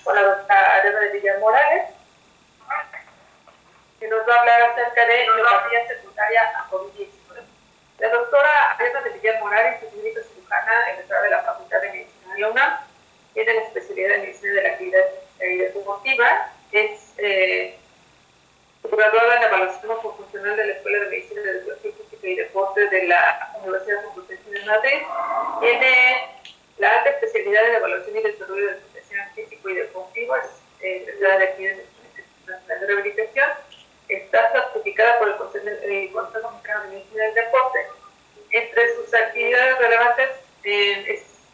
con la doctora Ariadna de Villar Morales, que nos va a hablar acerca de miopatía secundaria a COVID-19. La doctora Ariadna de Villar Morales es médica cirujana egresada de la Facultad de Medicina de la UNAM, tiene la especialidad en medicina de la actividad deportiva, es graduada en evaluación funcional de la Escuela de Medicina de Educación Física y Deporte de la Universidad Complutense de Madrid, tiene la alta especialidad en evaluación y desarrollo de protección físico y deportivo, es egresada de aquí de Nacional de Rehabilitación, está certificada por el Consejo Mexicano de Medicina del Deporte. Entre sus actividades relevantes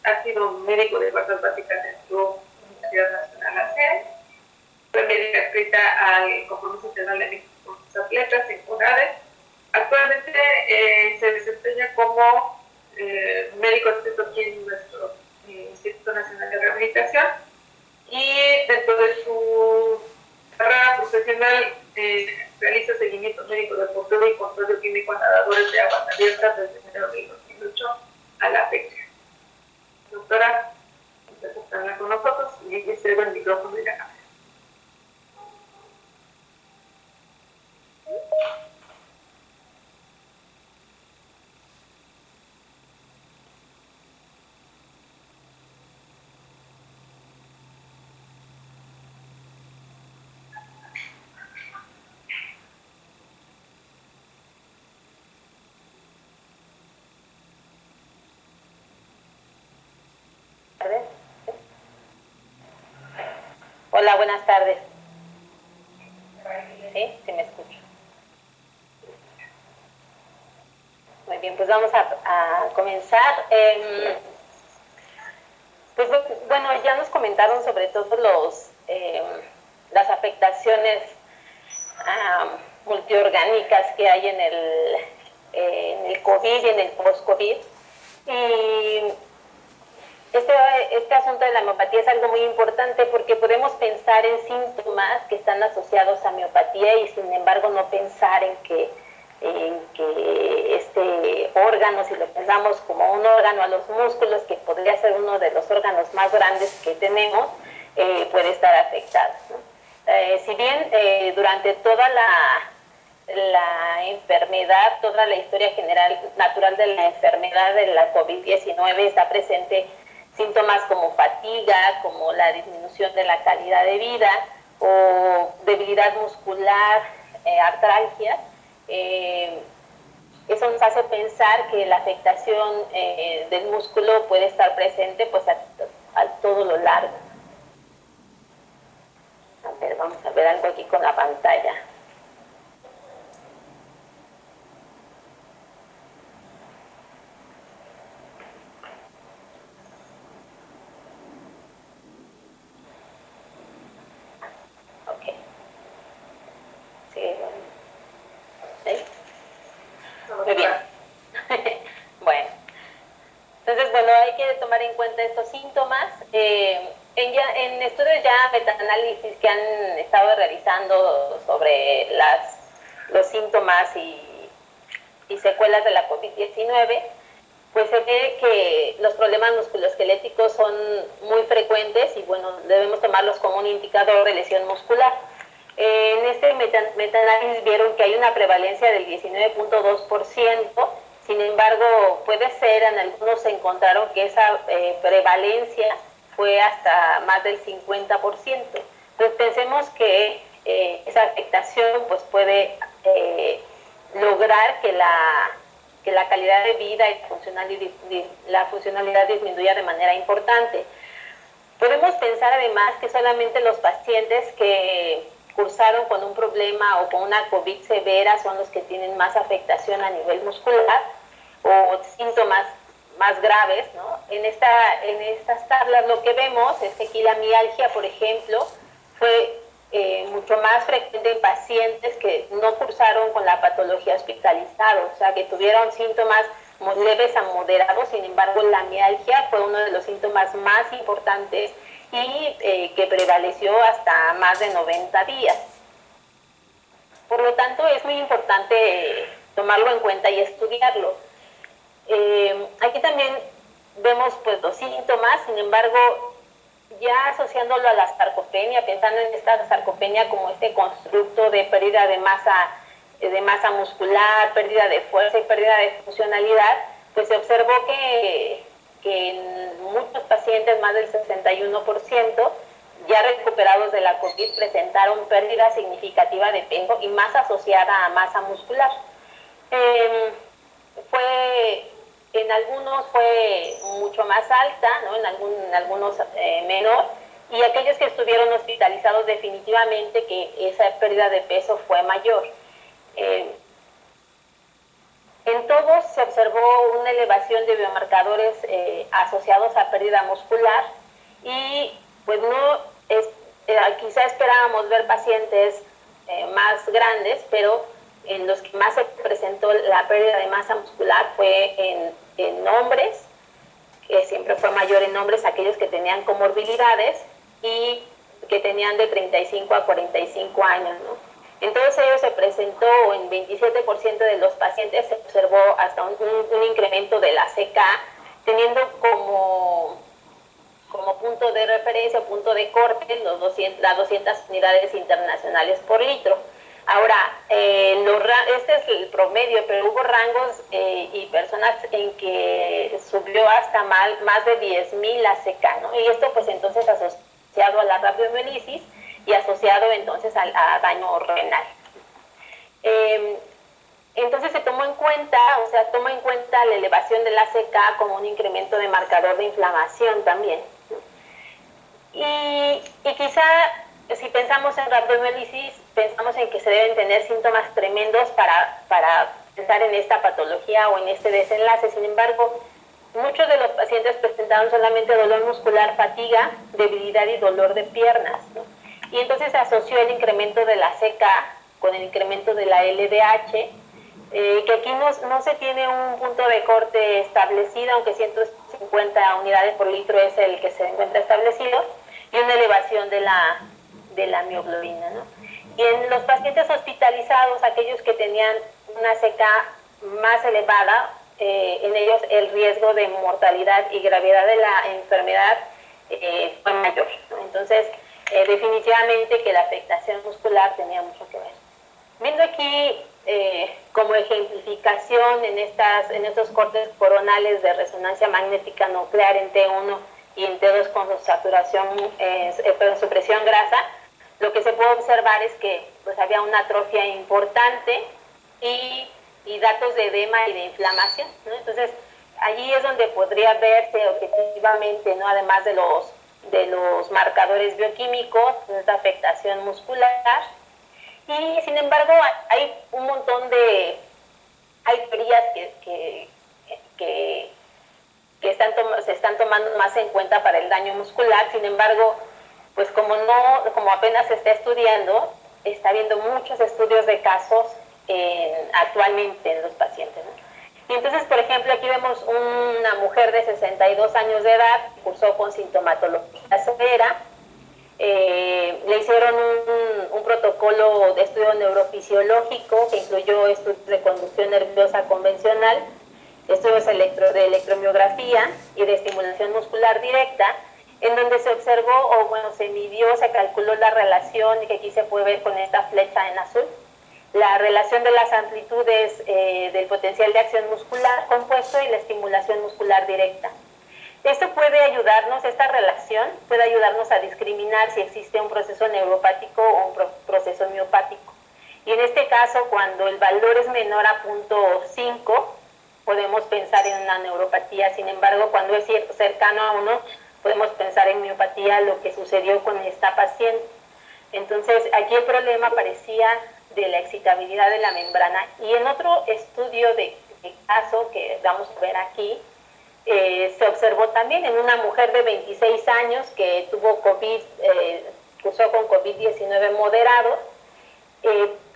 ha sido médico de fuerzas básicas en su Universidad Nacional ACE, fue médica escrita al Compromiso Integral de México con sus atletas en CONADE. Actualmente se desempeña como médico adscrito aquí en nuestro Instituto Nacional de Rehabilitación, y dentro de su carrera profesional realiza seguimiento médico deportivo y control bioquímico a nadadores de aguas abiertas desde enero de 2008 a la fecha. Doctora, gracias por estar con nosotros y aquí cedo el micrófono y la cámara. Hola, buenas tardes. ¿Sí? Sí me escucho. Muy bien, pues vamos a comenzar. Pues bueno, ya nos comentaron sobre todo las afectaciones multiorgánicas que hay en el COVID y en el post-COVID. Y este asunto de la miopatía es algo muy importante porque podemos pensar en síntomas que están asociados a miopatía y sin embargo no pensar en que este órgano, si lo pensamos como un órgano a los músculos, que podría ser uno de los órganos más grandes que tenemos, puede estar afectado, ¿no? Si bien durante toda la enfermedad, toda la historia general natural de la enfermedad de la COVID-19 está presente síntomas como fatiga, como la disminución de la calidad de vida o debilidad muscular, artralgia. Eso nos hace pensar que la afectación del músculo puede estar presente pues a todo lo largo. A ver, vamos a ver algo aquí con la pantalla. Ok. Sí, ¿sí? Muy bien. Bueno, entonces, bueno, hay que tomar en cuenta estos síntomas. En estudios ya metaanálisis que han estado realizando sobre los síntomas y secuelas de la COVID-19, pues se ve que los problemas musculoesqueléticos son muy frecuentes y, bueno, debemos tomarlos como un indicador de lesión muscular. En este metaanálisis vieron que hay una prevalencia del 19.2%, sin embargo, puede ser, en algunos se encontraron que esa prevalencia fue hasta más del 50%. Entonces pensemos que esa afectación pues puede lograr que la calidad de vida y la funcionalidad disminuya de manera importante. Podemos pensar además que solamente los pacientes que cursaron con un problema o con una COVID severa son los que tienen más afectación a nivel muscular o síntomas más graves, ¿no? En estas tablas lo que vemos es que aquí la mialgia, por ejemplo, fue mucho más frecuente en pacientes que no cursaron con la patología hospitalizados, o sea, que tuvieron síntomas leves a moderados. Sin embargo, la mialgia fue uno de los síntomas más importantes y que prevaleció hasta más de 90 días. Por lo tanto, es muy importante tomarlo en cuenta y estudiarlo. Aquí también vemos pues los síntomas. Sin embargo, ya asociándolo a la sarcopenia, pensando en esta sarcopenia como este constructo de pérdida de masa muscular, pérdida de fuerza y pérdida de funcionalidad, pues se observó que en muchos pacientes, más del 61%, ya recuperados de la COVID, presentaron pérdida significativa de peso y más asociada a masa muscular. En algunos fue mucho más alta, ¿no? En algunos menor, y aquellos que estuvieron hospitalizados definitivamente que esa pérdida de peso fue mayor. En todos se observó una elevación de biomarcadores asociados a pérdida muscular y pues quizá esperábamos ver pacientes más grandes, pero en los que más se presentó la pérdida de masa muscular fue en hombres, que siempre fue mayor en hombres, aquellos que tenían comorbilidades y que tenían de 35 a 45 años, ¿no? En todos ellos se presentó, en 27% de los pacientes se observó hasta un incremento de la CK, teniendo como punto de referencia, punto de corte, las 200 unidades internacionales por litro. Ahora, este es el promedio, pero hubo rangos y personas en que subió hasta más de 10,000 la CK, ¿no? Y esto pues entonces asociado a la rabdomiolisis y asociado entonces a daño renal. Entonces se tomó en cuenta, toma en cuenta la elevación de la CK como un incremento de marcador de inflamación también. Y quizá si pensamos en rabdomiolisis, pensamos en que se deben tener síntomas tremendos para pensar en esta patología o en este desenlace. Sin embargo, muchos de los pacientes presentaron solamente dolor muscular, fatiga, debilidad y dolor de piernas, ¿no? Y entonces se asoció el incremento de la CK con el incremento de la LDH, que aquí no se tiene un punto de corte establecido, aunque 150 unidades por litro es el que se encuentra establecido, y una elevación de la mioglobina, ¿no? Y en los pacientes hospitalizados, aquellos que tenían una CK más elevada, en ellos el riesgo de mortalidad y gravedad de la enfermedad fue mayor, ¿no? Entonces, definitivamente que la afectación muscular tenía mucho que ver. Viendo aquí como ejemplificación en estos cortes coronales de resonancia magnética nuclear en T1 y en T2 con supresión grasa, lo que se puede observar es que pues, había una atrofia importante y datos de edema y de inflamación, ¿no? Entonces, allí es donde podría verse objetivamente, ¿no? Además de los marcadores bioquímicos, esta afectación muscular. Y sin embargo, hay un montón hay teorías que se están tomando más en cuenta para el daño muscular. Sin embargo, pues como apenas se está estudiando, está habiendo muchos estudios de casos actualmente en los pacientes, ¿no? Y entonces, por ejemplo, aquí vemos una mujer de 62 años de edad, cursó con sintomatología severa, le hicieron un protocolo de estudio neurofisiológico que incluyó estudios de conducción nerviosa convencional, estudios de electromiografía y de estimulación muscular directa, en donde se observó, se midió, se calculó la relación que aquí se puede ver con esta flecha en azul, la relación de las amplitudes del potencial de acción muscular compuesto y la estimulación muscular directa. Esto puede ayudarnos, esta relación puede ayudarnos a discriminar si existe un proceso neuropático o un proceso miopático. Y en este caso, cuando el valor es menor a 0.5, podemos pensar en una neuropatía. Sin embargo, cuando es cercano a 1, podemos pensar en miopatía, lo que sucedió con esta paciente. Entonces, aquí el problema parecía de la excitabilidad de la membrana. Y en otro estudio de caso que vamos a ver aquí, se observó también en una mujer de 26 años que tuvo cursó con COVID-19 moderado.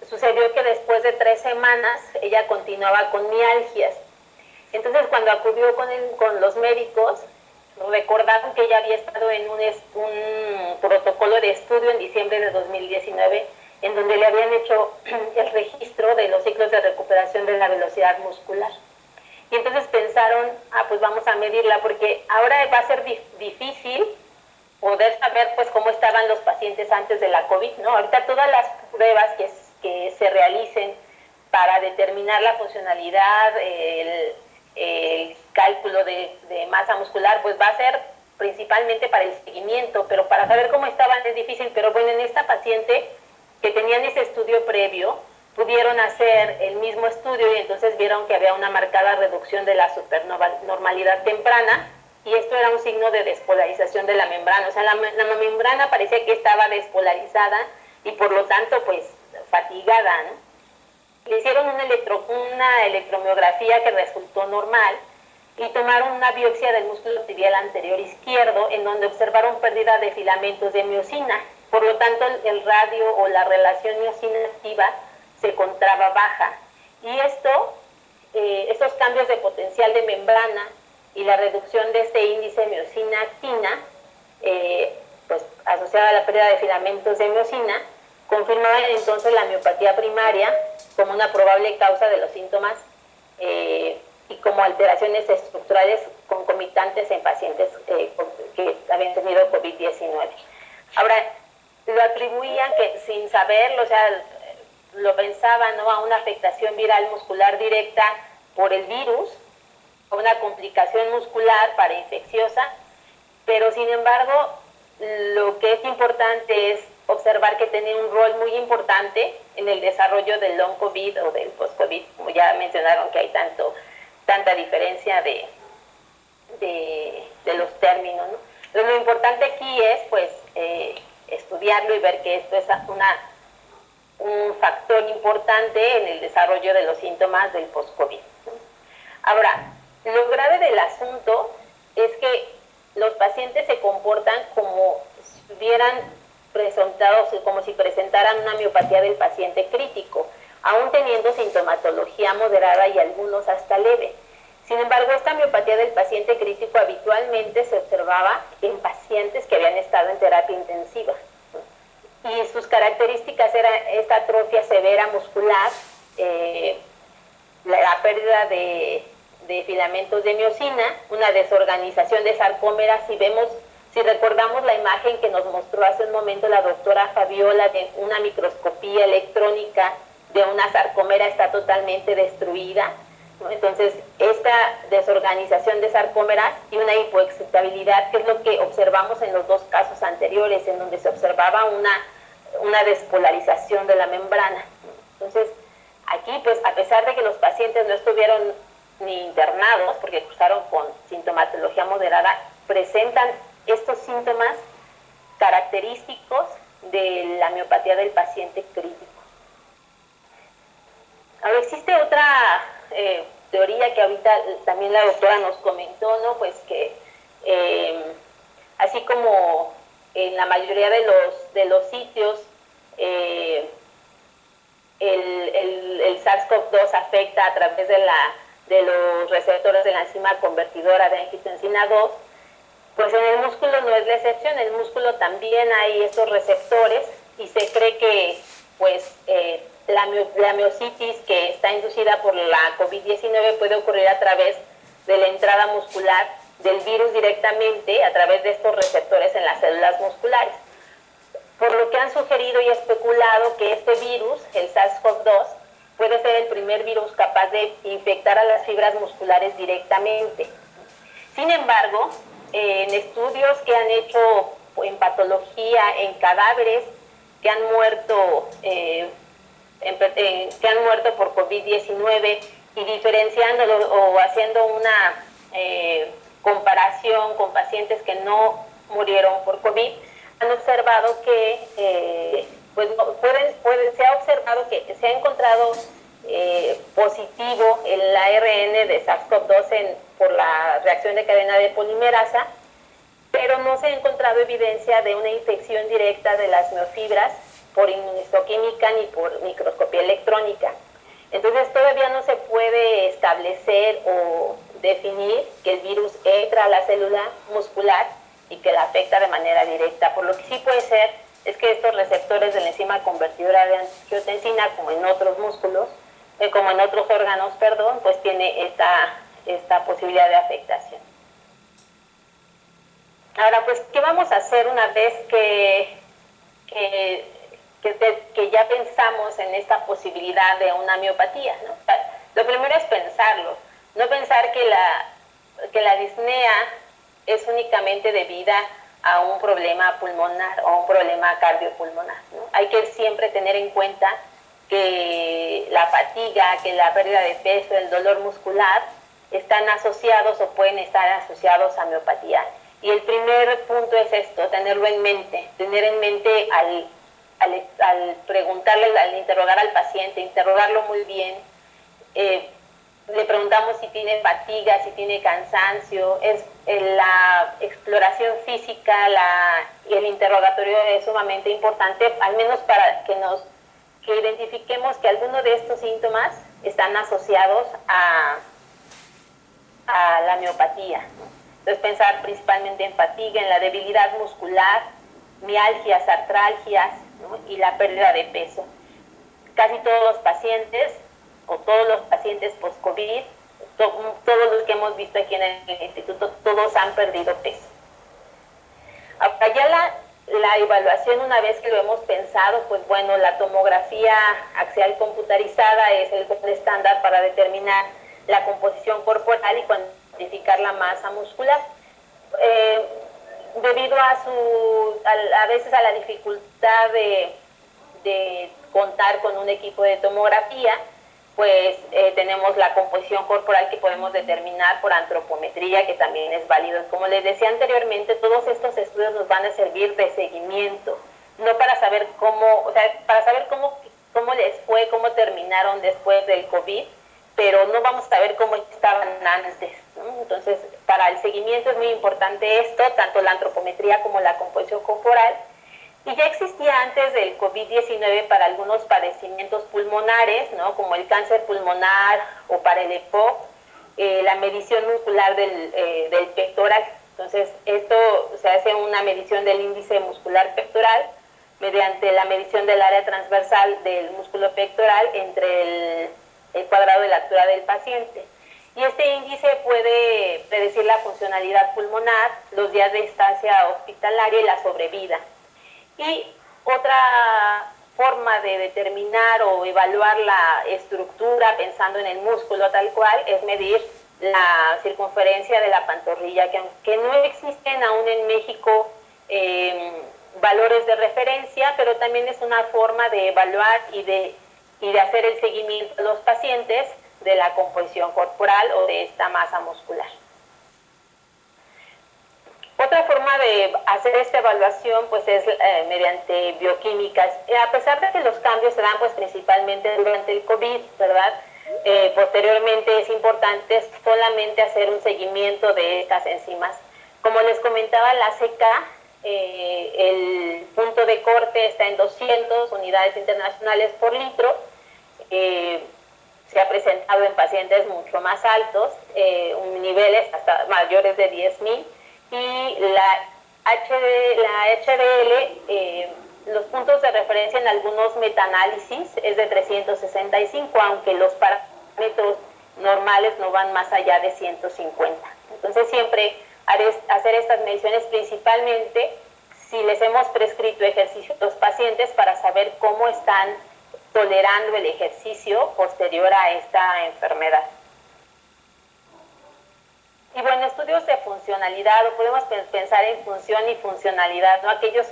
Sucedió que después de 3 semanas ella continuaba con mialgias. Entonces, cuando acudió con los médicos, recordaron que ella había estado en un protocolo de estudio en diciembre de 2019, en donde le habían hecho el registro de los ciclos de recuperación de la velocidad muscular. Y entonces pensaron, pues vamos a medirla, porque ahora va a ser difícil poder saber pues cómo estaban los pacientes antes de la COVID, ¿no? Ahorita todas las pruebas que se realicen para determinar la funcionalidad, el cálculo de masa muscular, pues va a ser principalmente para el seguimiento, pero para saber cómo estaban es difícil. Pero bueno, en esta paciente que tenían ese estudio previo, pudieron hacer el mismo estudio y entonces vieron que había una marcada reducción de la supernormalidad temprana, y esto era un signo de despolarización de la membrana. O sea, la membrana parecía que estaba despolarizada y por lo tanto pues fatigada, ¿no? Le hicieron una electromiografía que resultó normal y tomaron una biopsia del músculo tibial anterior izquierdo, en donde observaron pérdida de filamentos de miosina. Por lo tanto, el radio o la relación miosina activa se encontraba baja. Y estos cambios de potencial de membrana y la reducción de este índice miosina actina, pues asociada a la pérdida de filamentos de miosina, confirmaban entonces la miopatía primaria como una probable causa de los síntomas y como alteraciones estructurales concomitantes en pacientes que habían tenido COVID-19. Ahora, lo atribuían que sin saberlo, o sea, lo pensaban, ¿no?, a una afectación viral muscular directa por el virus, a una complicación muscular parainfecciosa, pero sin embargo, lo que es importante es observar que tenía un rol muy importante en el desarrollo del long COVID o del post-COVID, como ya mencionaron que hay tanta diferencia de los términos, ¿no? Entonces, lo importante aquí es pues estudiarlo y ver que esto es un factor importante en el desarrollo de los síntomas del post-COVID, ¿no? Ahora, lo grave del asunto es que los pacientes se comportan como si hubieran presentado, como si presentaran una miopatía del paciente crítico, aún teniendo sintomatología moderada y algunos hasta leve. Sin embargo, esta miopatía del paciente crítico habitualmente se observaba en pacientes que habían estado en terapia intensiva. Y sus características eran esta atrofia severa muscular, la pérdida de filamentos de miosina, una desorganización de sarcómeras. Si recordamos la imagen que nos mostró hace un momento la doctora Fabiola de una microscopía electrónica de una sarcómera, está totalmente destruida, ¿no? Entonces, esta desorganización de sarcómeras y una hipoexcitabilidad, que es lo que observamos en los dos casos anteriores, en donde se observaba una despolarización de la membrana. Entonces, aquí, pues, a pesar de que los pacientes no estuvieron ni internados, porque cursaron con sintomatología moderada, presentan estos síntomas característicos de la miopatía del paciente crítico. Ahora, existe otra teoría que ahorita también la doctora nos comentó, ¿no? Pues que así como en la mayoría de los sitios el SARS-CoV-2 afecta a través de los receptores de la enzima convertidora de angiotensina 2, pues en el músculo no es la excepción. En el músculo también hay estos receptores y se cree que pues la miositis que está inducida por la COVID-19 puede ocurrir a través de la entrada muscular del virus directamente a través de estos receptores en las células musculares. Por lo que han sugerido y especulado que este virus, el SARS-CoV-2, puede ser el primer virus capaz de infectar a las fibras musculares directamente. Sin embargo, en estudios que han hecho en patología, en cadáveres que han muerto por COVID-19 y diferenciándolo o haciendo una comparación con pacientes que no murieron por COVID, han observado que se ha observado que se ha encontrado positivo el ARN de SARS-CoV-2 por la reacción de cadena de polimerasa, pero no se ha encontrado evidencia de una infección directa de las miofibras por inmunohistoquímica ni por microscopía electrónica. Entonces todavía no se puede establecer o definir que el virus entra a la célula muscular y que la afecta de manera directa. Por lo que sí puede ser es que estos receptores de la enzima convertidora de angiotensina, como en otros músculos, como en otros órganos, pues tiene esta posibilidad de afectación. Ahora, pues, ¿qué vamos a hacer una vez que, que ya pensamos en esta posibilidad de una miopatía, ¿no? Lo primero es pensarlo, no pensar que la disnea es únicamente debida a un problema pulmonar o un problema cardiopulmonar, ¿no? Hay que siempre tener en cuenta que la fatiga, que la pérdida de peso, el dolor muscular están asociados o pueden estar asociados a miopatía. Y el primer punto es esto, tener en mente al preguntarle, al interrogar al paciente, interrogarlo muy bien, le preguntamos si tiene fatiga, si tiene cansancio, la exploración física, el interrogatorio es sumamente importante, al menos para que identifiquemos que alguno de estos síntomas están asociados a la miopatía. Entonces pensar principalmente en fatiga, en la debilidad muscular, mialgias, artralgias, ¿no? Y la pérdida de peso. Casi todos los pacientes o todos los pacientes post-COVID, todos los que hemos visto aquí en el instituto, todos han perdido peso. Ahora ya la evaluación, una vez que lo hemos pensado, pues bueno, la tomografía axial computarizada es el estándar para determinar la composición corporal y cuantificar la masa muscular. Debido a veces a la dificultad de contar con un equipo de tomografía, pues tenemos la composición corporal que podemos determinar por antropometría, que también es válido. Como les decía anteriormente, todos estos estudios nos van a servir de seguimiento, no para saber para saber cómo les fue, cómo terminaron después del COVID, pero no vamos a ver cómo estaban antes, ¿no? Entonces, para el seguimiento es muy importante esto, tanto la antropometría como la composición corporal. Y ya existía antes del COVID-19 para algunos padecimientos pulmonares, ¿no? Como el cáncer pulmonar o para el EPOC, la medición muscular del pectoral. Entonces, esto se hace una medición del índice muscular pectoral mediante la medición del área transversal del músculo pectoral entre el cuadrado de la altura del paciente. Y este índice puede predecir la funcionalidad pulmonar, los días de estancia hospitalaria y la sobrevida. Y otra forma de determinar o evaluar la estructura pensando en el músculo tal cual es medir la circunferencia de la pantorrilla, que aunque no existen aún en México valores de referencia, pero también es una forma de evaluar y de hacer el seguimiento a los pacientes de la composición corporal o de esta masa muscular. Otra forma de hacer esta evaluación pues es mediante bioquímicas. A pesar de que los cambios se dan pues principalmente durante el COVID, ¿verdad? Posteriormente es importante solamente hacer un seguimiento de estas enzimas. Como les comentaba, la CK, el punto de corte está en 200 unidades internacionales por litro. Se ha presentado en pacientes mucho más altos, niveles hasta mayores de 10,000. Y la HDL, los puntos de referencia en algunos metanálisis es de 365, aunque los parámetros normales no van más allá de 150. Entonces siempre hacer estas mediciones principalmente si les hemos prescrito ejercicio a los pacientes para saber cómo están tolerando el ejercicio posterior a esta enfermedad. Y bueno, estudios de funcionalidad, o podemos pensar en función y funcionalidad, ¿no? Yo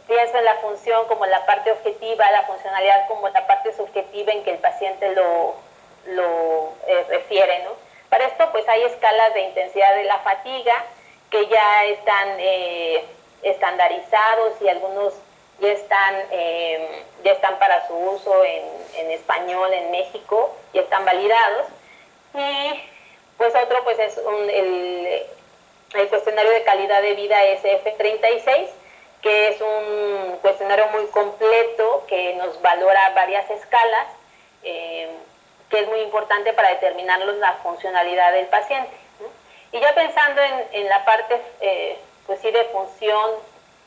pienso en la función como la parte objetiva, la funcionalidad como la parte subjetiva en que el paciente lo refiere, ¿no? Para esto, pues hay escalas de intensidad de la fatiga que ya están estandarizados y algunos ya están para su uso en español en México, ya están validados. Y pues otro pues es el cuestionario de calidad de vida SF36, que es un cuestionario muy completo que nos valora varias escalas, que es muy importante para determinar la funcionalidad del paciente, ¿no? Y ya pensando en la parte pues sí de función,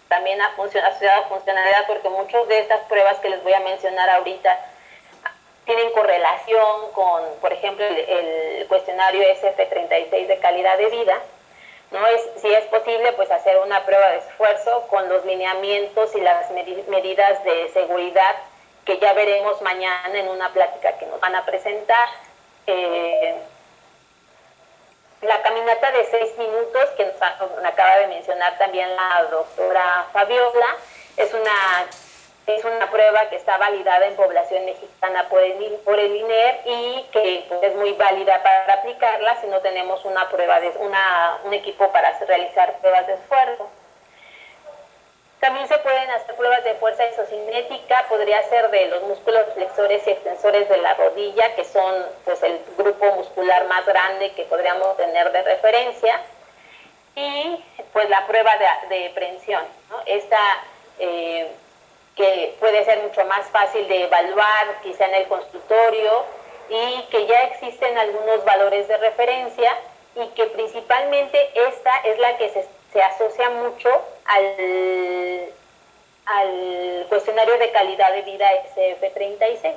también asociada a funcionalidad, porque muchas de estas pruebas que les voy a mencionar ahorita tienen correlación con, por ejemplo, el cuestionario SF36 de calidad de vida, ¿no? Si es posible, pues hacer una prueba de esfuerzo con los lineamientos y las medidas de seguridad que ya veremos mañana en una plática que nos van a presentar. La caminata de 6 minutos, que nos acaba de mencionar también la doctora Fabiola, es una prueba que está validada en población mexicana por el INER y que pues, es muy válida para aplicarla si no tenemos una prueba un equipo para realizar pruebas de esfuerzo. También se pueden hacer pruebas de fuerza isocinética, podría ser de los músculos flexores y extensores de la rodilla, que son pues, el grupo muscular más grande que podríamos tener de referencia, y pues la prueba de prensión, ¿no? Esta que puede ser mucho más fácil de evaluar quizá en el consultorio y que ya existen algunos valores de referencia y que principalmente esta es la que se asocia mucho al cuestionario de calidad de vida SF36.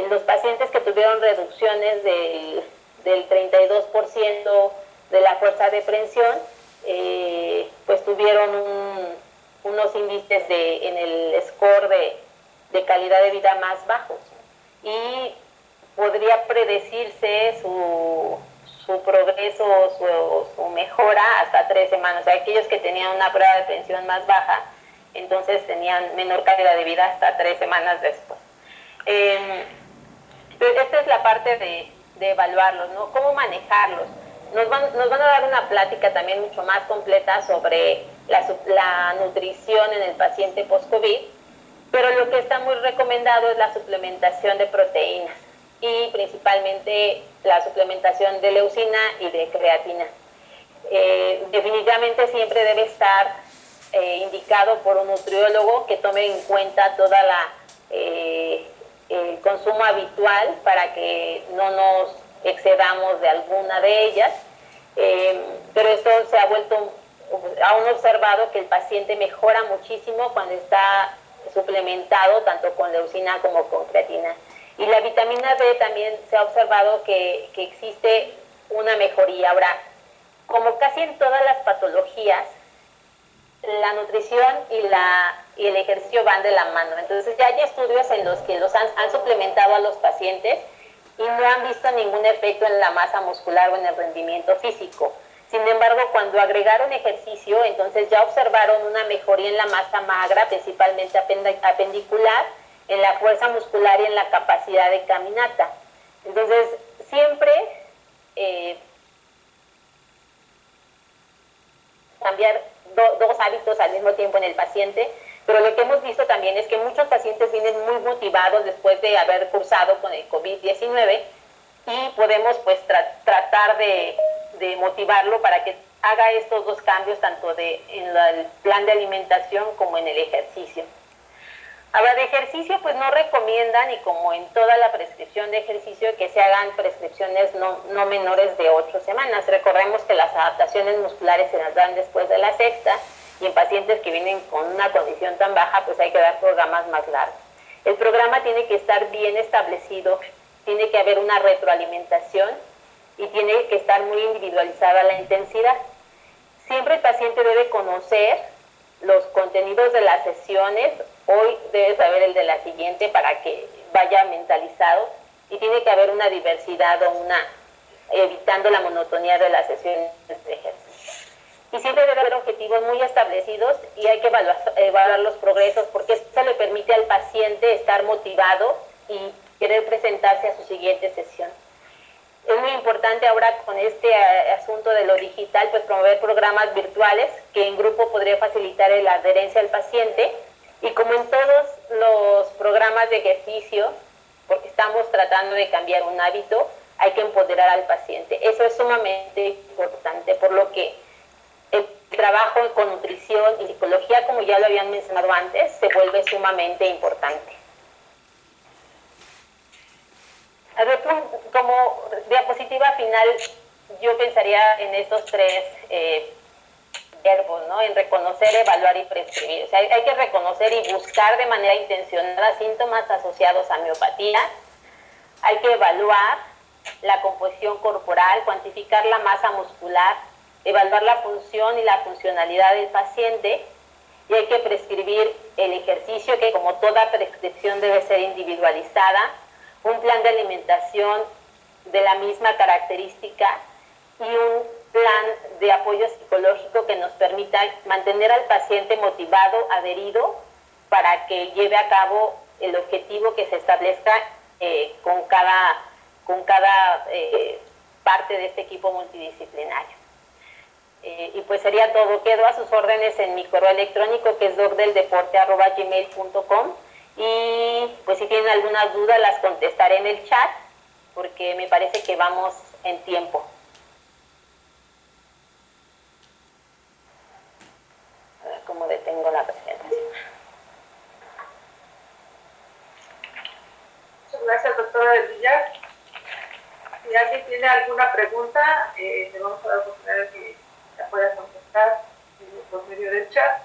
Los pacientes que tuvieron reducciones del 32% de la fuerza de prensión, pues tuvieron unos índices en el score de calidad de vida más bajos y podría predecirse su progreso, su mejora hasta 3 semanas. O sea, aquellos que tenían una prueba de prensión más baja, entonces tenían menor calidad de vida hasta 3 semanas después. Esta es la parte de evaluarlos, ¿no? ¿Cómo manejarlos? Nos van a dar una plática también mucho más completa sobre la nutrición en el paciente post-COVID, pero lo que está muy recomendado es la suplementación de proteínas y principalmente la suplementación de leucina y de creatina. Definitivamente siempre debe estar indicado por un nutriólogo que tome en cuenta toda el consumo habitual para que no nos excedamos de alguna de ellas, pero esto se ha vuelto, aún observado que el paciente mejora muchísimo cuando está suplementado tanto con leucina como con creatina. Y la vitamina D también se ha observado que existe una mejoría. Ahora, como casi en todas las patologías, la nutrición y el ejercicio van de la mano. Entonces ya hay estudios en los que han suplementado a los pacientes y no han visto ningún efecto en la masa muscular o en el rendimiento físico. Sin embargo, cuando agregaron ejercicio, entonces ya observaron una mejoría en la masa magra, principalmente apendicular, en la fuerza muscular y en la capacidad de caminata. Entonces, siempre cambiar dos hábitos al mismo tiempo en el paciente, pero lo que hemos visto también es que muchos pacientes vienen muy motivados después de haber cursado con el COVID-19 y podemos pues tratar de motivarlo para que haga estos dos cambios tanto en el plan de alimentación como en el ejercicio. Ahora, de ejercicio, pues no recomiendan, y como en toda la prescripción de ejercicio, que se hagan prescripciones no menores de 8 semanas. Recordemos que las adaptaciones musculares se las dan después de la sexta, y en pacientes que vienen con una condición tan baja, pues hay que dar programas más largos. El programa tiene que estar bien establecido, tiene que haber una retroalimentación y tiene que estar muy individualizada la intensidad. Siempre el paciente debe conocer los contenidos de las sesiones. Hoy debe saber el de la siguiente para que vaya mentalizado, y tiene que haber una diversidad evitando la monotonía de las sesiones de ejercicio. Y siempre debe haber objetivos muy establecidos y hay que evaluar los progresos, porque eso le permite al paciente estar motivado y querer presentarse a su siguiente sesión. Es muy importante ahora con este asunto de lo digital, pues promover programas virtuales que en grupo podría facilitar la adherencia al paciente. Y como en todos los programas de ejercicio, porque estamos tratando de cambiar un hábito, hay que empoderar al paciente. Eso es sumamente importante, por lo que el trabajo con nutrición y psicología, como ya lo habían mencionado antes, se vuelve sumamente importante. A ver, como diapositiva final, yo pensaría en estos 3 verbos, ¿no? En reconocer, evaluar y prescribir. O sea, hay que reconocer y buscar de manera intencionada síntomas asociados a miopatía. Hay que evaluar la composición corporal, cuantificar la masa muscular, evaluar la función y la funcionalidad del paciente, y hay que prescribir el ejercicio, que como toda prescripción debe ser individualizada, un plan de alimentación de la misma característica y un plan de apoyo psicológico que nos permita mantener al paciente motivado, adherido, para que lleve a cabo el objetivo que se establezca con cada parte de este equipo multidisciplinario. Y pues sería todo. Quedo a sus órdenes en mi correo electrónico, que es docdeldeporte@gmail.com, y pues si tienen alguna duda las contestaré en el chat, porque me parece que vamos en tiempo. A ver cómo detengo la presentación. Muchas gracias, doctora del Villar. Si alguien tiene alguna pregunta, le vamos a dar la oportunidad de que la pueda contestar por medio del chat.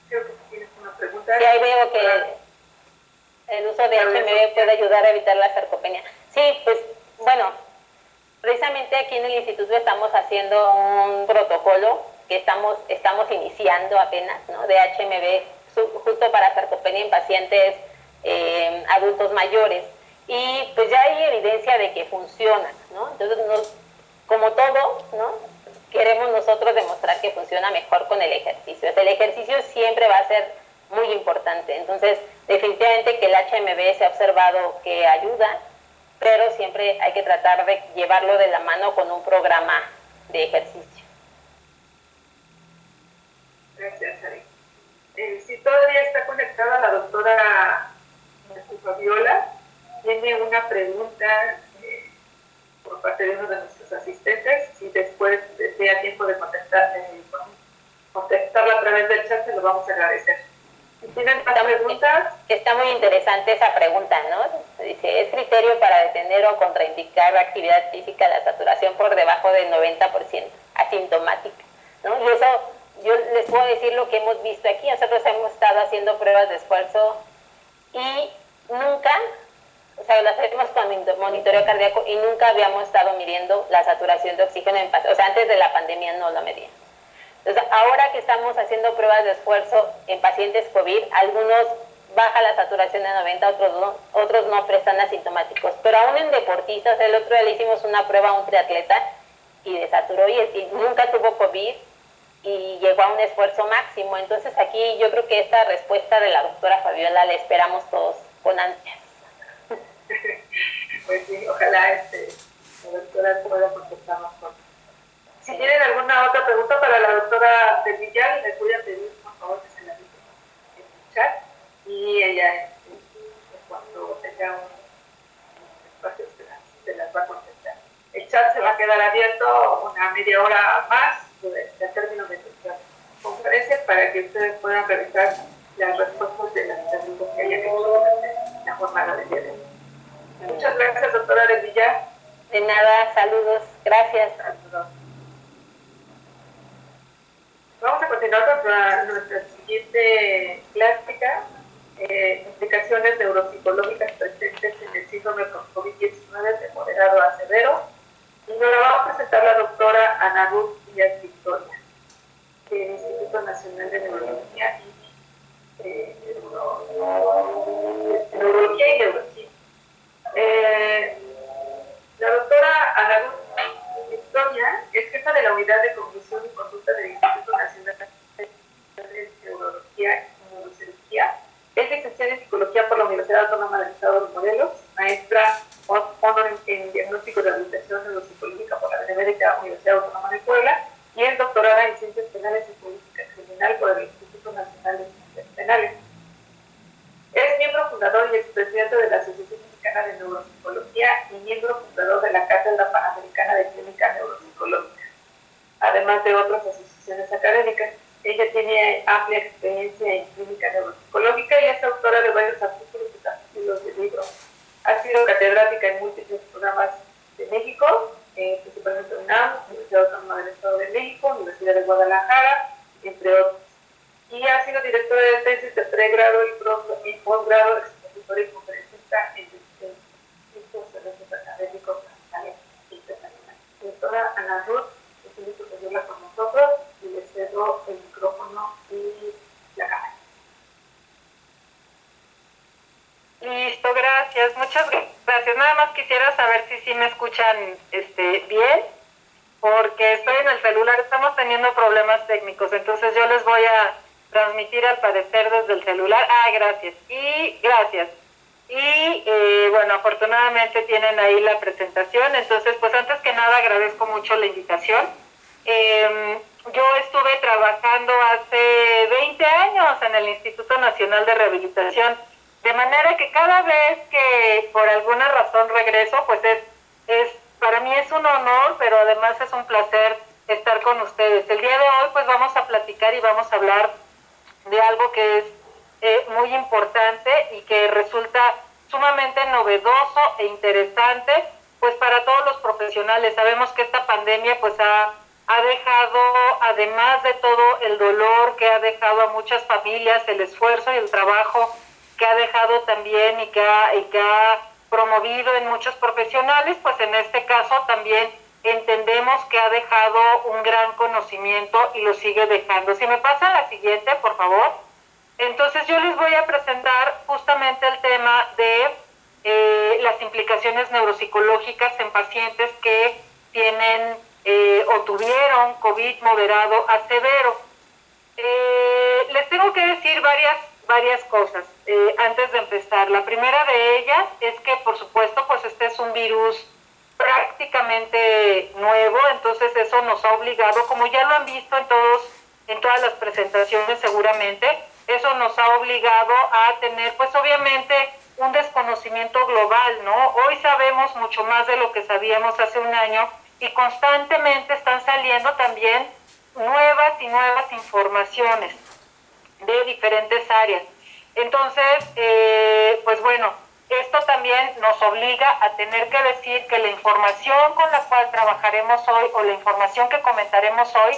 Creo que tienes una pregunta. Sí, ahí veo que el uso de HMB puede ayudar a evitar la sarcopenia. Sí, pues bueno, precisamente aquí en el instituto estamos haciendo un protocolo que estamos iniciando apenas, ¿no?, de HMB justo para sarcopenia en pacientes adultos mayores, y pues ya hay evidencia de que funciona, ¿no? Entonces, como todo, ¿no?, queremos nosotros demostrar que funciona mejor con el ejercicio. El ejercicio siempre va a ser muy importante. Entonces, definitivamente que el HMB se ha observado que ayuda, pero siempre hay que tratar de llevarlo de la mano con un programa de ejercicio. Gracias, Ari. Si todavía está conectada la doctora Fabiola, tiene una pregunta por parte de uno de nuestros asistentes. Si después desea tiempo de contestarla a través del chat, se lo vamos a agradecer. Si tienen más preguntas. Está muy interesante esa pregunta, ¿no? Dice, ¿es criterio para detener o contraindicar la actividad física la saturación por debajo del 90%, asintomática, ¿no? Y eso, yo les puedo decir lo que hemos visto aquí. Nosotros hemos estado haciendo pruebas de esfuerzo y nunca, o sea, las hacemos con monitoreo cardíaco y nunca habíamos estado midiendo la saturación de oxígeno en pacientes. O sea, antes de la pandemia no lo medían. Entonces, ahora que estamos haciendo pruebas de esfuerzo en pacientes COVID, algunos baja la saturación de 90, otros no, pero están asintomáticos. Pero aún en deportistas, el otro día le hicimos una prueba a un triatleta y desaturó y nunca tuvo COVID y llegó a un esfuerzo máximo. Entonces, aquí yo creo que esta respuesta de la doctora Fabiola la esperamos todos con ansias. Pues sí, ojalá la doctora pueda contestarnos pronto. Si tienen alguna otra pregunta para la doctora de Villar, les voy a pedir por favor que se la digan en el chat, y ella cuando tenga un espacio se las va a contestar. El chat se va a quedar abierto una media hora más de término de nuestra conferencia para que ustedes puedan revisar las respuestas de las preguntas que hayan hecho durante la jornada del día de hoy. Muchas gracias, doctora de Villar. De nada, saludos, gracias. Saludos. Vamos a continuar con nuestra siguiente clásica, implicaciones neuropsicológicas presentes en el síndrome con COVID-19 de moderado a severo. Y nos la va a presentar la doctora Ana Ruth Díaz Victoria, del Instituto Nacional de Neurología y Neurología. La doctora Ana Ruth Victoria es jefa de la Unidad de Cognición y Conducta del Instituto Nacional de Neurología y Neurocirugía. Es licenciada en Psicología por la Universidad Autónoma del Estado de Morelos, maestra honor en Diagnóstico de Rehabilitación Neuropsicológica por la Benemérita Universidad Autónoma de Puebla, y es doctorada en Ciencias Penales y Política Criminal por el Instituto Nacional de Ciencias Penales. Es miembro fundador y expresidente de la Asociación Mexicana de Neuropsicología y miembro fundador de la Cátedra Panamericana de Clínica Neuropsicológica, además de otras asociaciones académicas. Ella tiene amplia experiencia en clínica neuropsicológica y es autora de varios artículos y capítulos de libros. Ha sido catedrática en múltiples programas de México, principalmente UNAM, Universidad Autónoma del Estado de México, Universidad de Guadalajara, entre otros. Y ha sido directora de tesis de pregrado y posgrado, expositora y conferencista en distintos eventos académicos nacionales e internacionales. Doctora Ana Ruth, es un charla con nosotros y les cedo el micrófono y la cámara. Listo, gracias, muchas gracias. Nada más quisiera saber si sí me escuchan bien, porque estoy en el celular, estamos teniendo problemas técnicos, entonces yo les voy a transmitir al parecer desde el celular. Gracias. Y bueno, afortunadamente tienen ahí la presentación, entonces pues antes que nada agradezco mucho la invitación. Yo estuve trabajando hace 20 años en el Instituto Nacional de Rehabilitación, de manera que cada vez que por alguna razón regreso, pues para mí es un honor, pero además es un placer estar con ustedes. El día de hoy pues vamos a platicar y vamos a hablar de algo que es muy importante y que resulta sumamente novedoso e interesante pues para todos los profesionales. Sabemos que esta pandemia pues ha dejado, además de todo el dolor que ha dejado a muchas familias, el esfuerzo y el trabajo que ha dejado también y que ha promovido en muchos profesionales, pues en este caso también entendemos que ha dejado un gran conocimiento y lo sigue dejando. Si me pasa la siguiente, por favor. Entonces yo les voy a presentar justamente el tema de las implicaciones neuropsicológicas en pacientes que tienen o tuvieron COVID moderado a severo. Les tengo que decir varias cosas antes de empezar. La primera de ellas es que, por supuesto, pues este es un virus prácticamente nuevo, entonces eso nos ha obligado, como ya lo han visto en todas las presentaciones seguramente, eso nos ha obligado a tener, pues obviamente, un desconocimiento global, ¿no? Hoy sabemos mucho más de lo que sabíamos hace un año y constantemente están saliendo también nuevas y nuevas informaciones de diferentes áreas. Entonces, pues bueno, esto también nos obliga a tener que decir que la información con la cual trabajaremos hoy o la información que comentaremos hoy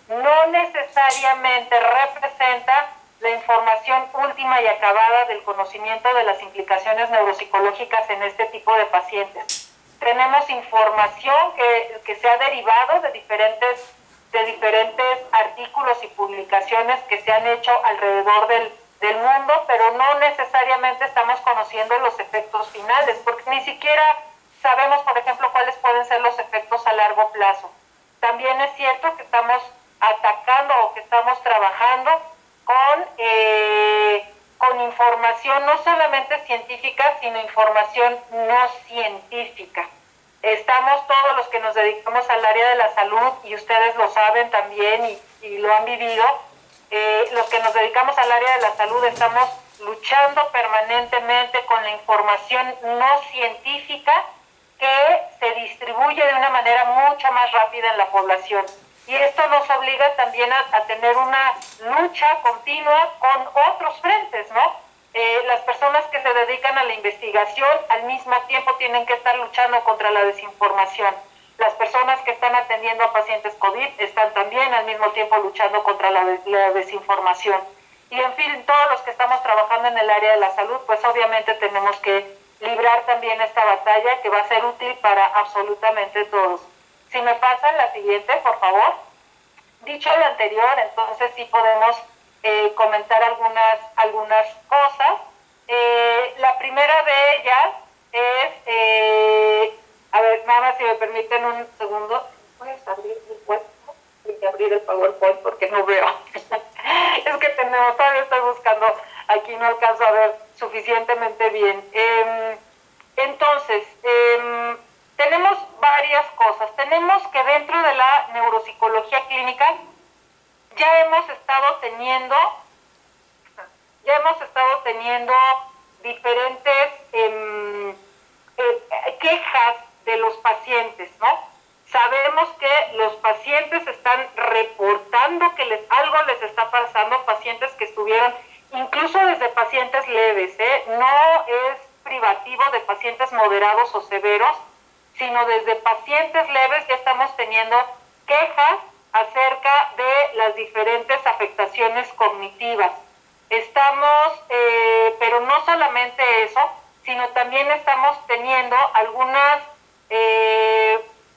no necesariamente representa la información última y acabada del conocimiento de las implicaciones neuropsicológicas en este tipo de pacientes. Tenemos información que se ha derivado de diferentes artículos y publicaciones que se han hecho alrededor del mundo, pero no necesariamente estamos conociendo los efectos finales, porque ni siquiera sabemos, por ejemplo, cuáles pueden ser los efectos a largo plazo. También es cierto que estamos atacando o que estamos trabajando con información no solamente científica, sino información no científica. Estamos todos los que nos dedicamos al área de la salud, y ustedes lo saben también y lo han vivido, los que nos dedicamos al área de la salud estamos luchando permanentemente con la información no científica que se distribuye de una manera mucho más rápida en la población. Y esto nos obliga también a tener una lucha continua con otros frentes, ¿no? Las personas que se dedican a la investigación al mismo tiempo tienen que estar luchando contra la desinformación. Las personas que están atendiendo a pacientes COVID están también al mismo tiempo luchando contra la desinformación. Y en fin, todos los que estamos trabajando en el área de la salud, pues obviamente tenemos que librar también esta batalla que va a ser útil para absolutamente todos. Si me pasan la siguiente, por favor. Dicho lo anterior, entonces sí podemos comentar algunas cosas. La primera de ellas es, a ver, nada más si me permiten un segundo, ¿puedes abrir mi cuenta y abrir el PowerPoint porque no veo? Es que todavía estoy buscando, aquí no alcanzo a ver suficientemente bien. Entonces, tenemos varias cosas. Tenemos que dentro de la neuropsicología clínica ya hemos estado teniendo diferentes quejas de los pacientes, ¿no? Sabemos que los pacientes están reportando que algo les está pasando, pacientes que estuvieron, incluso desde pacientes leves, no es privativo de pacientes moderados o severos, sino desde pacientes leves ya estamos teniendo quejas acerca de las diferentes afectaciones cognitivas. Pero no solamente eso, sino también estamos teniendo algunas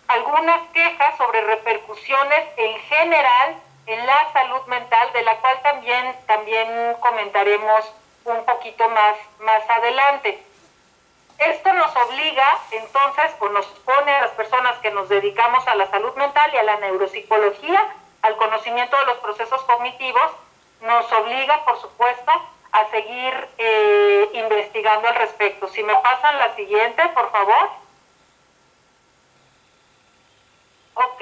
algunas quejas sobre repercusiones en general en la salud mental, de la cual también comentaremos un poquito más adelante. Esto nos obliga entonces, o nos pone a las personas que nos dedicamos a la salud mental y a la neuropsicología, al conocimiento de los procesos cognitivos, nos obliga, por supuesto, a seguir investigando al respecto. Si me pasan la siguiente, por favor. Ok,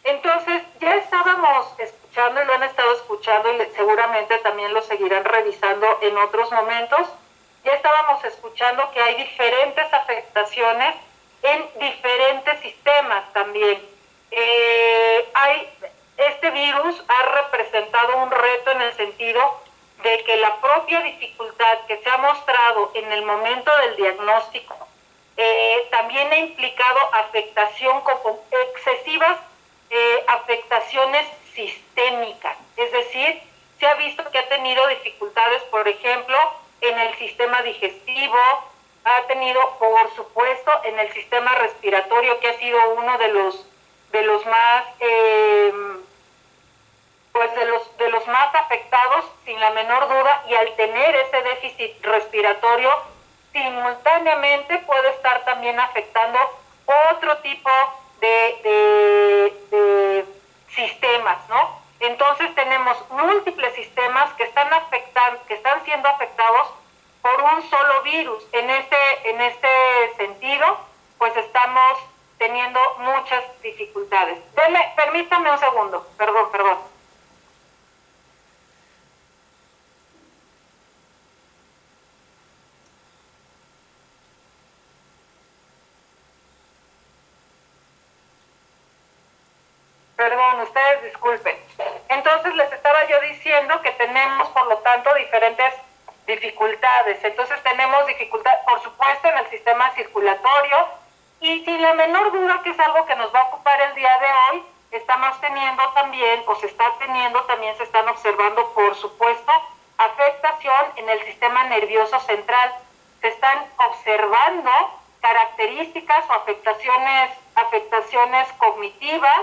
entonces ya estábamos escuchando y lo han estado escuchando y seguramente también lo seguirán revisando en otros momentos. Ya estábamos escuchando que hay diferentes afectaciones en diferentes sistemas también. Este virus ha representado un reto en el sentido de que la propia dificultad que se ha mostrado en el momento del diagnóstico también ha implicado afectación como excesivas afectaciones sistémicas, es decir, se ha visto que ha tenido dificultades, por ejemplo, en el sistema digestivo, ha tenido, por supuesto, en el sistema respiratorio, que ha sido uno de los más de los más afectados, sin la menor duda, y al tener ese déficit respiratorio, simultáneamente puede estar también afectando otro tipo de sistemas, ¿no? Entonces tenemos múltiples sistemas que están siendo afectados por un solo virus. En este sentido, pues estamos teniendo muchas dificultades. Permítame un segundo, perdón. Perdón, ustedes disculpen. Entonces les estaba yo diciendo que tenemos, por lo tanto, diferentes dificultades. Entonces tenemos dificultad, por supuesto, en el sistema circulatorio y sin la menor duda que es algo que nos va a ocupar el día de hoy, estamos teniendo también, o se está teniendo, también se están observando, por supuesto, afectación en el sistema nervioso central. Se están observando características o afectaciones cognitivas,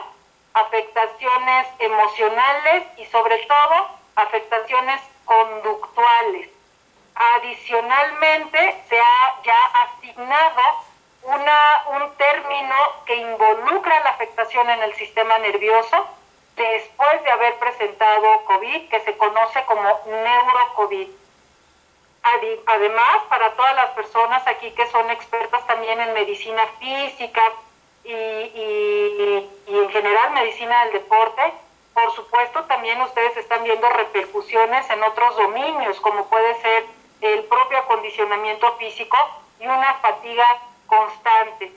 afectaciones emocionales y sobre todo afectaciones conductuales. Adicionalmente se ha ya asignado un término que involucra la afectación en el sistema nervioso después de haber presentado COVID, que se conoce como neurocovid. Además, para todas las personas aquí que son expertas también en medicina física, y en general medicina del deporte, por supuesto también ustedes están viendo repercusiones en otros dominios, como puede ser el propio acondicionamiento físico y una fatiga constante.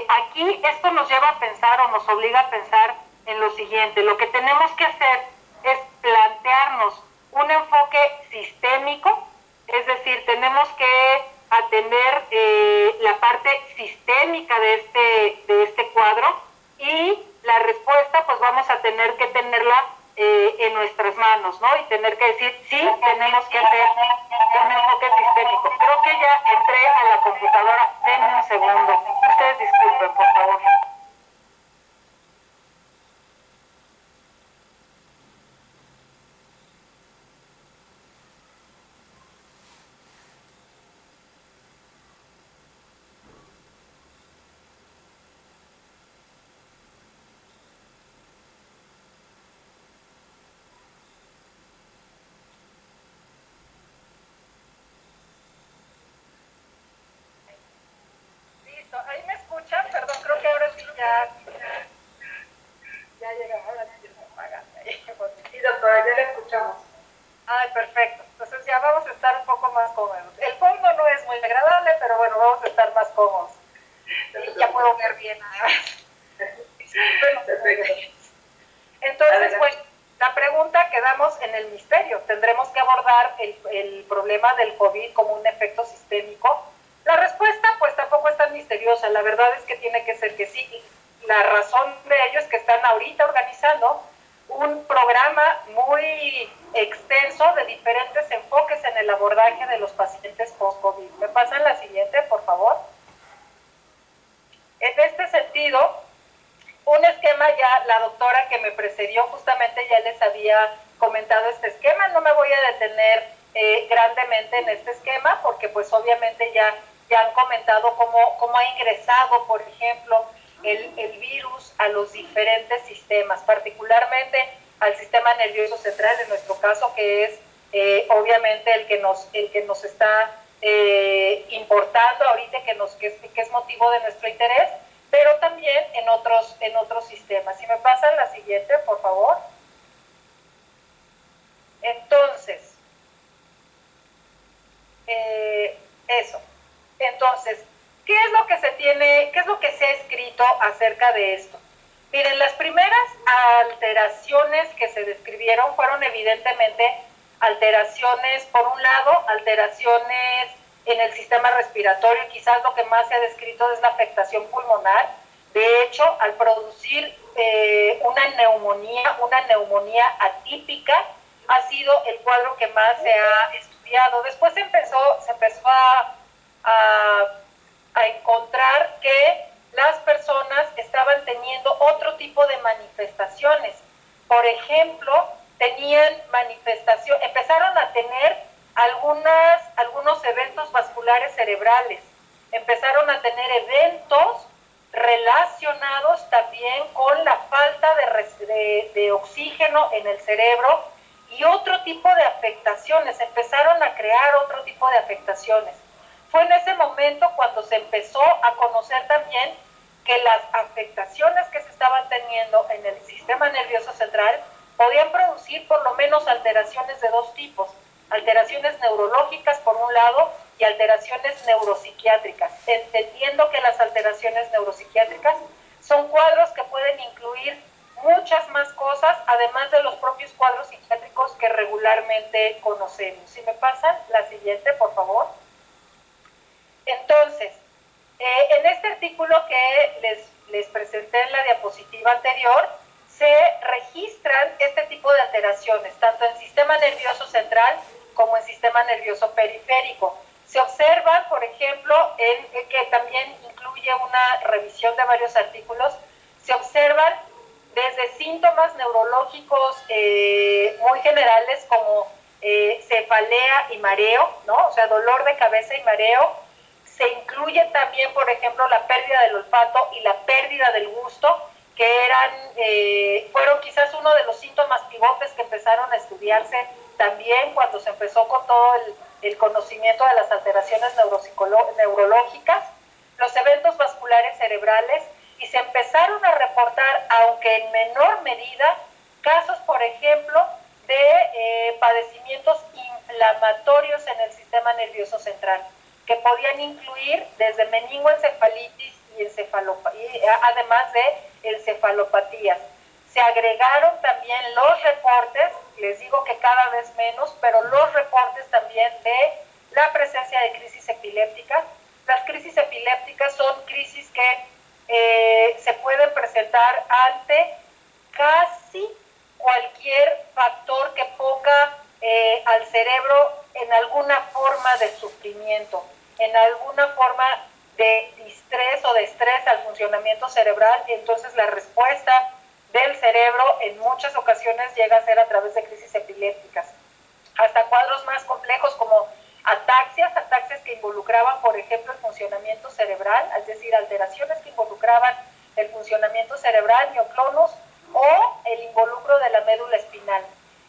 Aquí esto nos lleva a pensar o nos obliga a pensar en lo siguiente: lo que tenemos que hacer es plantearnos un enfoque sistémico, es decir, tenemos que atender la parte sistémica de este cuadro, y la respuesta pues vamos a tener que tenerla en nuestras manos, ¿no? Y tener que decir, sí, tenemos que hacer un enfoque sistémico. Creo que ya entré a la computadora, denme un segundo. Ustedes disculpen, por favor. Ahí me escuchan, perdón, creo que ahora sí ya llega, ahora sí ya se apaga. Sí, doctora, ya la escuchamos. Ay, perfecto. Entonces ya vamos a estar un poco más cómodos. El fondo no es muy agradable, pero bueno, vamos a estar más cómodos. Y ya puedo ver bien, además. Perfecto. Entonces, pues, la pregunta quedamos en el misterio. Tendremos que abordar el problema del COVID como un efecto sistémico. La respuesta, pues, tampoco es tan misteriosa. La verdad es que tiene que ser que sí. La razón de ello es que están ahorita organizando un programa muy extenso de diferentes enfoques en el abordaje de los pacientes post-COVID. ¿Me pasan la siguiente, por favor? En este sentido, un esquema ya, la doctora que me precedió justamente ya les había comentado este esquema, no me voy a detener grandemente en este esquema porque pues obviamente ya han comentado cómo ha ingresado, por ejemplo, el virus a los diferentes sistemas, particularmente al sistema nervioso central, en nuestro caso, que es obviamente el que nos está importando ahorita, que es motivo de nuestro interés, pero también en otros sistemas. Si me pasan la siguiente, por favor. Entonces, eso. Entonces, ¿qué es lo que se ha escrito acerca de esto? Miren, las primeras alteraciones que se describieron fueron evidentemente alteraciones, por un lado, alteraciones en el sistema respiratorio, quizás lo que más se ha descrito es la afectación pulmonar. De hecho, al producir una neumonía atípica, ha sido el cuadro que más se ha estudiado. Después se empezó a encontrar que las personas estaban teniendo otro tipo de manifestaciones. Por ejemplo, empezaron a tener algunos eventos vasculares cerebrales, empezaron a tener eventos relacionados también con la falta de oxígeno en el cerebro y otro tipo de afectaciones, empezaron a crear otro tipo de afectaciones. Fue en ese momento cuando se empezó a conocer también que las afectaciones que se estaban teniendo en el sistema nervioso central podían producir por lo menos alteraciones de dos tipos, alteraciones neurológicas por un lado y alteraciones neuropsiquiátricas, entendiendo que las alteraciones neuropsiquiátricas son cuadros que pueden incluir muchas más cosas, además de los propios cuadros psiquiátricos que regularmente conocemos. Si me pasan la siguiente, por favor. Entonces, en este artículo que les presenté en la diapositiva anterior, se registran este tipo de alteraciones, tanto en sistema nervioso central como en sistema nervioso periférico. Se observan, por ejemplo, que también incluye una revisión de varios artículos, se observan desde síntomas neurológicos muy generales como cefalea y mareo, ¿no? O sea, dolor de cabeza y mareo. Se incluye también, por ejemplo, la pérdida del olfato y la pérdida del gusto, que fueron quizás uno de los síntomas pivotes que empezaron a estudiarse también cuando se empezó con todo el conocimiento de las alteraciones neurológicas, los eventos vasculares cerebrales, y se empezaron a reportar, aunque en menor medida, casos, por ejemplo, de padecimientos inflamatorios en el sistema nervioso central, que podían incluir desde meningoencefalitis y además de encefalopatías. Se agregaron también los reportes, les digo que cada vez menos, pero los reportes también de la presencia de crisis epilépticas. Las crisis epilépticas son crisis que se pueden presentar ante casi cualquier factor que ponga al cerebro en alguna forma de sufrimiento, en alguna forma de distrés o de estrés al funcionamiento cerebral. Entonces la respuesta del cerebro en muchas ocasiones llega a ser a través de crisis epilépticas, hasta cuadros más complejos como ataxias que involucraban, por ejemplo, el funcionamiento cerebral, es decir, alteraciones que involucraban el funcionamiento cerebral, mioclonus, o el involucro de la médula espinal.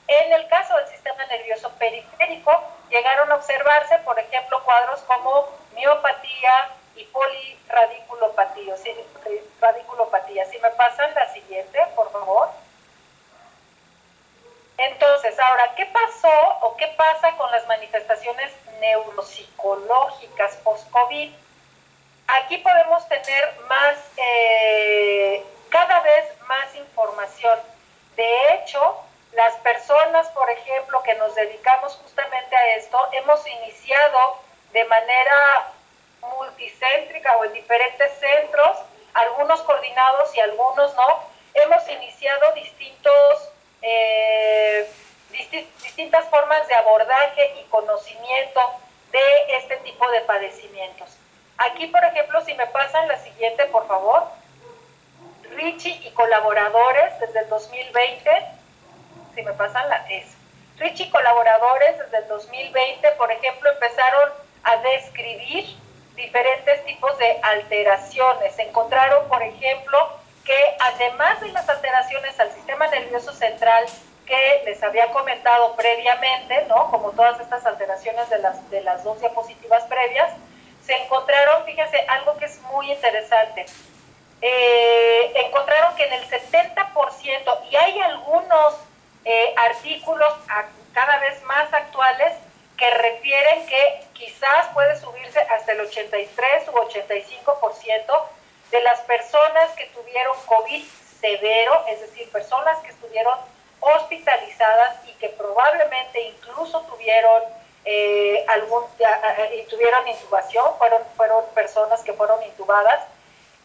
En el caso del sistema nervioso periférico, llegaron a observarse, por ejemplo, cuadros como miopatía y poliradiculopatía. Si me pasan la siguiente, por favor. Entonces, ahora, ¿qué pasó o qué pasa con las manifestaciones neuropsicológicas post-COVID? Aquí podemos tener cada vez más información. De hecho, las personas, por ejemplo, que nos dedicamos justamente a esto, hemos iniciado de manera multicéntrica o en diferentes centros, algunos coordinados y algunos no, hemos iniciado distintas formas de abordaje y conocimiento de este tipo de padecimientos. Aquí, por ejemplo, si me pasan la siguiente, por favor. Richie y colaboradores desde el 2020, si me pasan Richie y colaboradores desde el 2020, por ejemplo, empezaron a describir diferentes tipos de alteraciones. Encontraron, por ejemplo, que además de las alteraciones al sistema nervioso central que les había comentado previamente, ¿no? Como todas estas alteraciones de las dos diapositivas previas, se encontraron, fíjense, algo que es muy interesante. Encontraron que en el 70%, y hay algunos artículos cada vez más actuales que refieren que quizás puede subirse hasta el 83 u 85% de las personas que tuvieron COVID severo, es decir, personas que estuvieron hospitalizadas y que probablemente incluso tuvieron tuvieron intubación, fueron personas que fueron intubadas.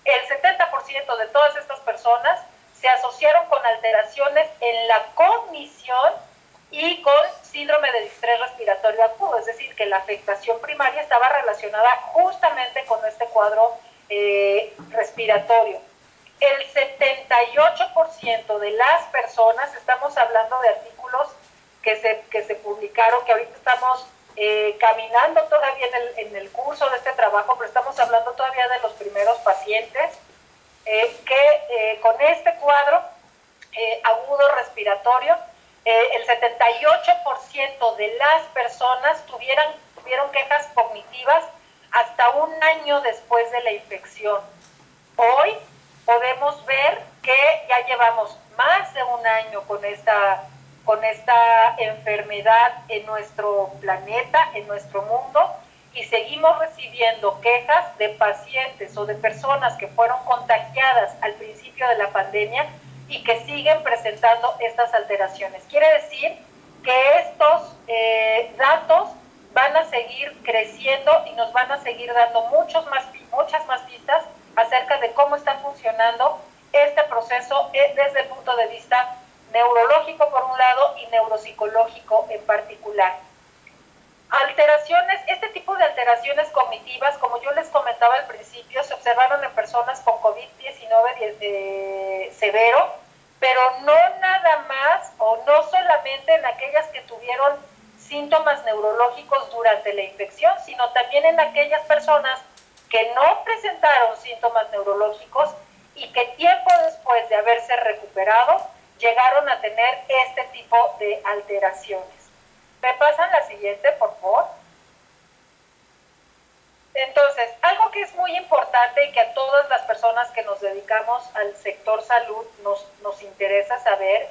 El 70% de todas estas personas se asociaron con alteraciones en la cognición y con síndrome de distrés respiratorio agudo, es decir, que la afectación primaria estaba relacionada justamente con este cuadro respiratorio. El 78% de las personas, estamos hablando de artículos que se publicaron, que ahorita estamos caminando todavía en el curso de este trabajo, pero estamos hablando todavía de los primeros pacientes que con este cuadro agudo respiratorio, el 78% de las personas tuvieron quejas cognitivas hasta un año después de la infección. Hoy podemos ver que ya llevamos más de un año con esta enfermedad en nuestro planeta, en nuestro mundo, y seguimos recibiendo quejas de pacientes o de personas que fueron contagiadas al principio de la pandemia y que siguen presentando estas alteraciones. Quiere decir que estos datos van a seguir creciendo y nos van a seguir dando muchas más pistas acerca de cómo está funcionando este proceso desde el punto de vista neurológico por un lado y neuropsicológico en particular. Alteraciones, este tipo de alteraciones cognitivas, como yo les comentaba al principio, se observaron en personas con COVID-19 severo, pero no nada más o no solamente en aquellas que tuvieron síntomas neurológicos durante la infección, sino también en aquellas personas que no presentaron síntomas neurológicos y que tiempo después de haberse recuperado llegaron a tener este tipo de alteraciones. ¿Me pasan la siguiente, por favor? Entonces, algo que es muy importante y que a todas las personas que nos dedicamos al sector salud nos interesa saber,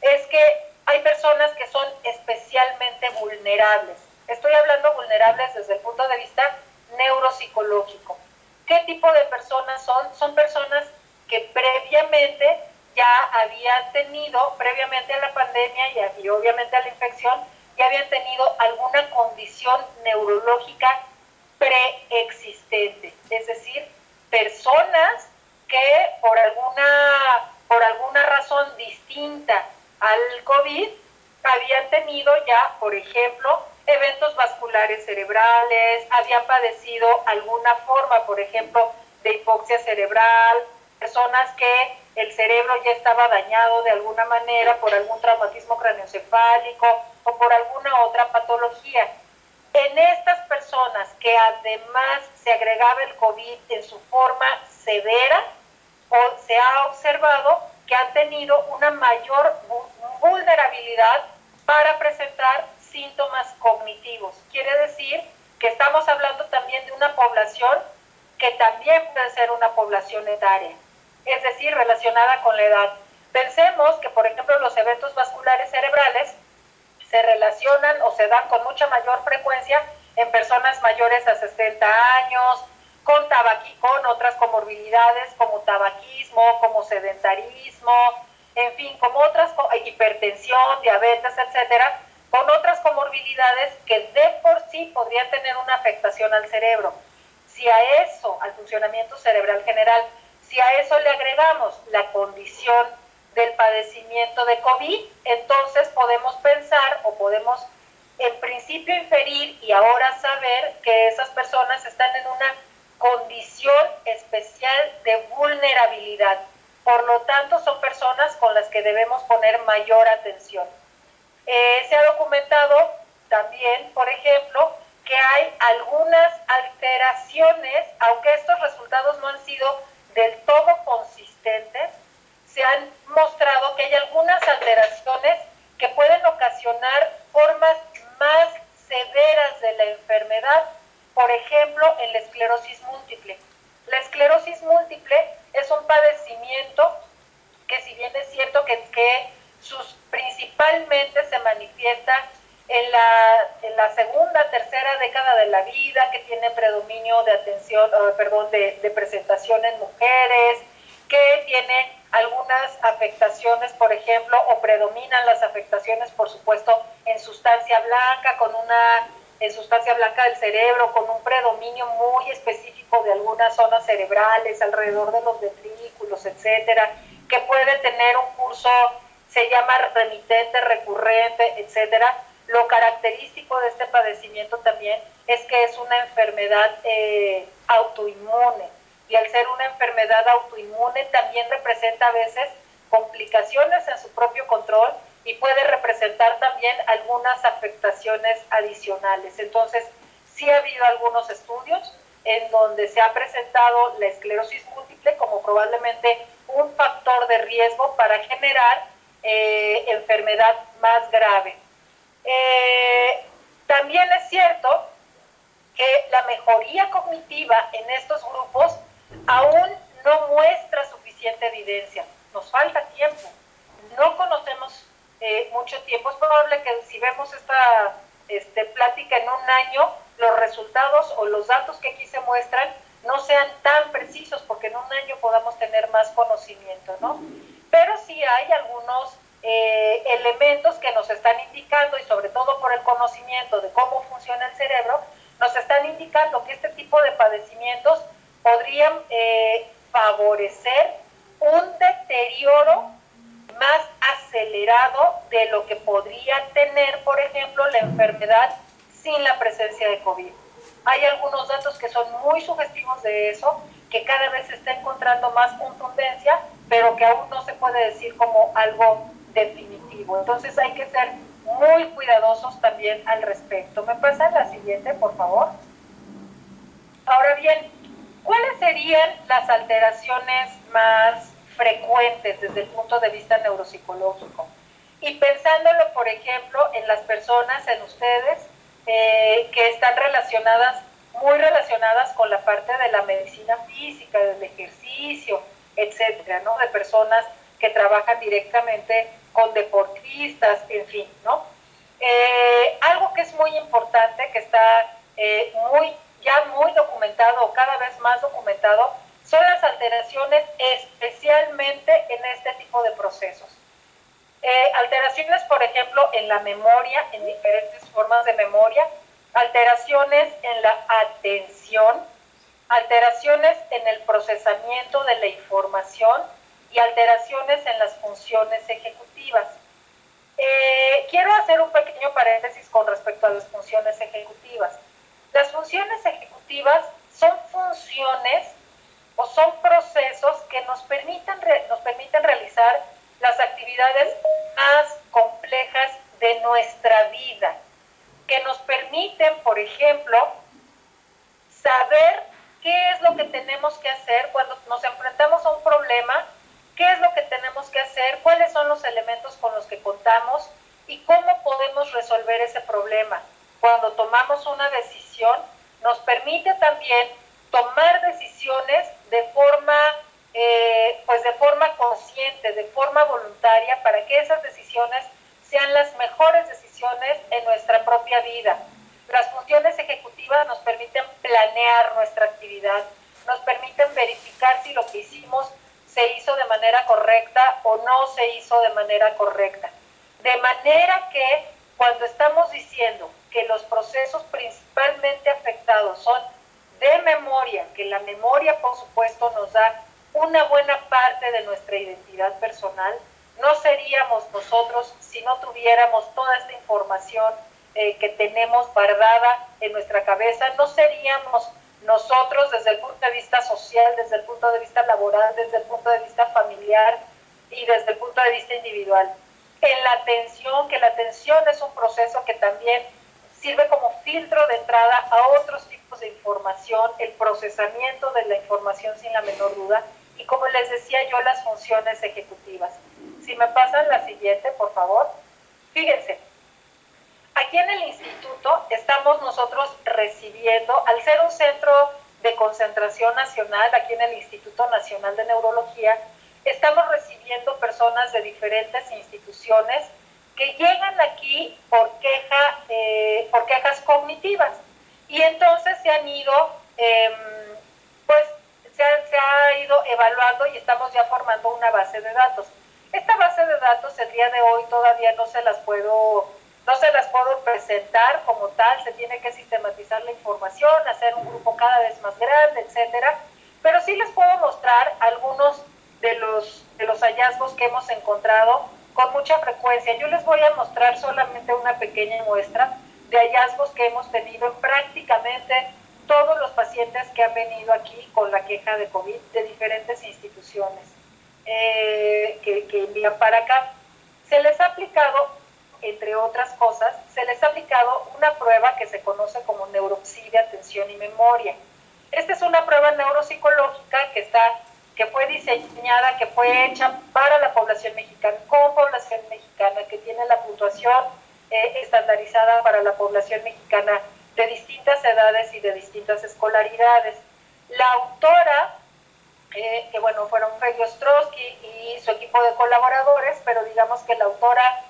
es que hay personas que son especialmente vulnerables. Estoy hablando vulnerables desde el punto de vista neuropsicológico. ¿Qué tipo de personas son? Son personas que previamente ya habían tenido, previamente a la pandemia y obviamente a la infección, ya habían tenido alguna condición neurológica preexistente, es decir, personas que por alguna razón distinta al COVID habían tenido ya, por ejemplo, eventos vasculares cerebrales, habían padecido alguna forma, por ejemplo, de hipoxia cerebral, personas que el cerebro ya estaba dañado de alguna manera por algún traumatismo craneoencefálico o por alguna otra patología. En estas personas que además se agregaba el COVID en su forma severa, se ha observado que han tenido una mayor vulnerabilidad para presentar síntomas cognitivos. Quiere decir que estamos hablando también de una población que también puede ser una población etaria, es decir, relacionada con la edad. Pensemos que, por ejemplo, los eventos vasculares cerebrales se relacionan o se dan con mucha mayor frecuencia en personas mayores a 60 años, con otras comorbilidades como tabaquismo, como sedentarismo, en fin, como otras, hipertensión, diabetes, etcétera, con otras comorbilidades que de por sí podrían tener una afectación al cerebro. Si a eso, al funcionamiento cerebral general, si a eso le agregamos la condición del padecimiento de COVID, entonces podemos pensar o podemos en principio inferir y ahora saber que esas personas están en una condición especial de vulnerabilidad. Por lo tanto, son personas con las que debemos poner mayor atención. Se ha documentado también, por ejemplo, que hay algunas alteraciones, aunque estos resultados no han sido del todo consistentes, se han mostrado que hay algunas alteraciones que pueden ocasionar formas más severas de la enfermedad, por ejemplo, en la esclerosis múltiple. La esclerosis múltiple es un padecimiento que, si bien es cierto que principalmente se manifiesta en la segunda, tercera década de la vida, que tiene predominio de presentación en mujeres, que tiene algunas afectaciones, por ejemplo, o predominan las afectaciones, por supuesto, en sustancia blanca, en sustancia blanca del cerebro, con un predominio muy específico de algunas zonas cerebrales, alrededor de los ventrículos, etcétera, que puede tener un curso, se llama remitente, recurrente, etcétera. Lo característico de este padecimiento también es que es una enfermedad autoinmune, y al ser una enfermedad autoinmune también representa a veces complicaciones en su propio control y puede representar también algunas afectaciones adicionales. Entonces, sí ha habido algunos estudios en donde se ha presentado la esclerosis múltiple como probablemente un factor de riesgo para generar enfermedad más grave. También es cierto que la mejoría cognitiva en estos grupos aún no muestra suficiente evidencia. Nos falta tiempo. No conocemos mucho tiempo. Es probable que si vemos esta plática en un año, los resultados o los datos que aquí se muestran no sean tan precisos, porque en un año podamos tener más conocimiento, ¿no? Pero sí hay algunos elementos que nos están indicando, y sobre todo por el conocimiento de cómo funciona el cerebro, nos están indicando que este tipo de padecimientos podrían favorecer un deterioro más acelerado de lo que podría tener, por ejemplo, la enfermedad sin la presencia de COVID. Hay algunos datos que son muy sugestivos de eso, que cada vez se está encontrando más contundencia, pero que aún no se puede decir como algo definitivo. Entonces hay que ser muy cuidadosos también al respecto. ¿Me pasa la siguiente, por favor? Ahora bien, ¿cuáles serían las alteraciones más frecuentes desde el punto de vista neuropsicológico? Y pensándolo, por ejemplo, en las personas, en ustedes, que están muy relacionadas con la parte de la medicina física, del ejercicio, etcétera, ¿no? De personas que trabajan directamente con deportistas, en fin, ¿no? Algo que es muy importante, que está ya muy documentado, o cada vez más documentado, son las alteraciones especialmente en este tipo de procesos. Alteraciones, por ejemplo, en la memoria, en diferentes formas de memoria, alteraciones en la atención, alteraciones en el procesamiento de la información y alteraciones en las funciones ejecutivas. Quiero hacer un pequeño paréntesis con respecto a las funciones ejecutivas. Las funciones ejecutivas son funciones o son procesos que nos permiten realizar las actividades más complejas de nuestra vida, que nos permiten, por ejemplo, saber qué es lo que tenemos que hacer cuando nos enfrentamos a un problema, qué es lo que tenemos que hacer, cuáles son los elementos con los que contamos y cómo podemos resolver ese problema. Cuando tomamos una decisión, nos permite también tomar decisiones de forma consciente, de forma voluntaria, para que esas decisiones sean las mejores decisiones en nuestra propia vida. Las funciones ejecutivas nos permiten planear nuestra actividad, nos permiten verificar si lo que hicimos se hizo de manera correcta o no se hizo de manera correcta. De manera que cuando estamos diciendo que los procesos principalmente afectados son de memoria, que la memoria, por supuesto, nos da una buena parte de nuestra identidad personal, no seríamos nosotros si no tuviéramos toda esta información que tenemos guardada en nuestra cabeza, no seríamos nosotros desde el punto de vista social, desde el punto de vista laboral, desde el punto de vista familiar y desde el punto de vista individual. En la atención, que la atención es un proceso que también sirve como filtro de entrada a otros tipos de información, el procesamiento de la información sin la menor duda, y como les decía yo, las funciones ejecutivas. Si me pasan la siguiente, por favor. Fíjense, aquí en el instituto estamos nosotros recibiendo, al ser un centro de concentración nacional, aquí en el Instituto Nacional de Neurología, estamos recibiendo personas de diferentes instituciones que llegan aquí por quejas cognitivas. Y entonces se han ido, se ha ido evaluando y estamos ya formando una base de datos. Esta base de datos el día de hoy todavía no se las puedo presentar como tal, se tiene que sistematizar la información, hacer un grupo cada vez más grande, etcétera, pero sí les puedo mostrar algunos de los hallazgos que hemos encontrado con mucha frecuencia. Yo les voy a mostrar solamente una pequeña muestra de hallazgos que hemos tenido en prácticamente todos los pacientes que han venido aquí con la queja de COVID de diferentes instituciones que envían para acá. Se les ha aplicado, entre otras cosas, se les ha aplicado una prueba que se conoce como neuropsi de atención y memoria. Esta es una prueba neuropsicológica que fue diseñada, que fue hecha para la población mexicana, con población mexicana, que tiene la puntuación estandarizada para la población mexicana de distintas edades y de distintas escolaridades. La autora, que bueno, fueron Feggy Ostrowski y su equipo de colaboradores, pero digamos que la autora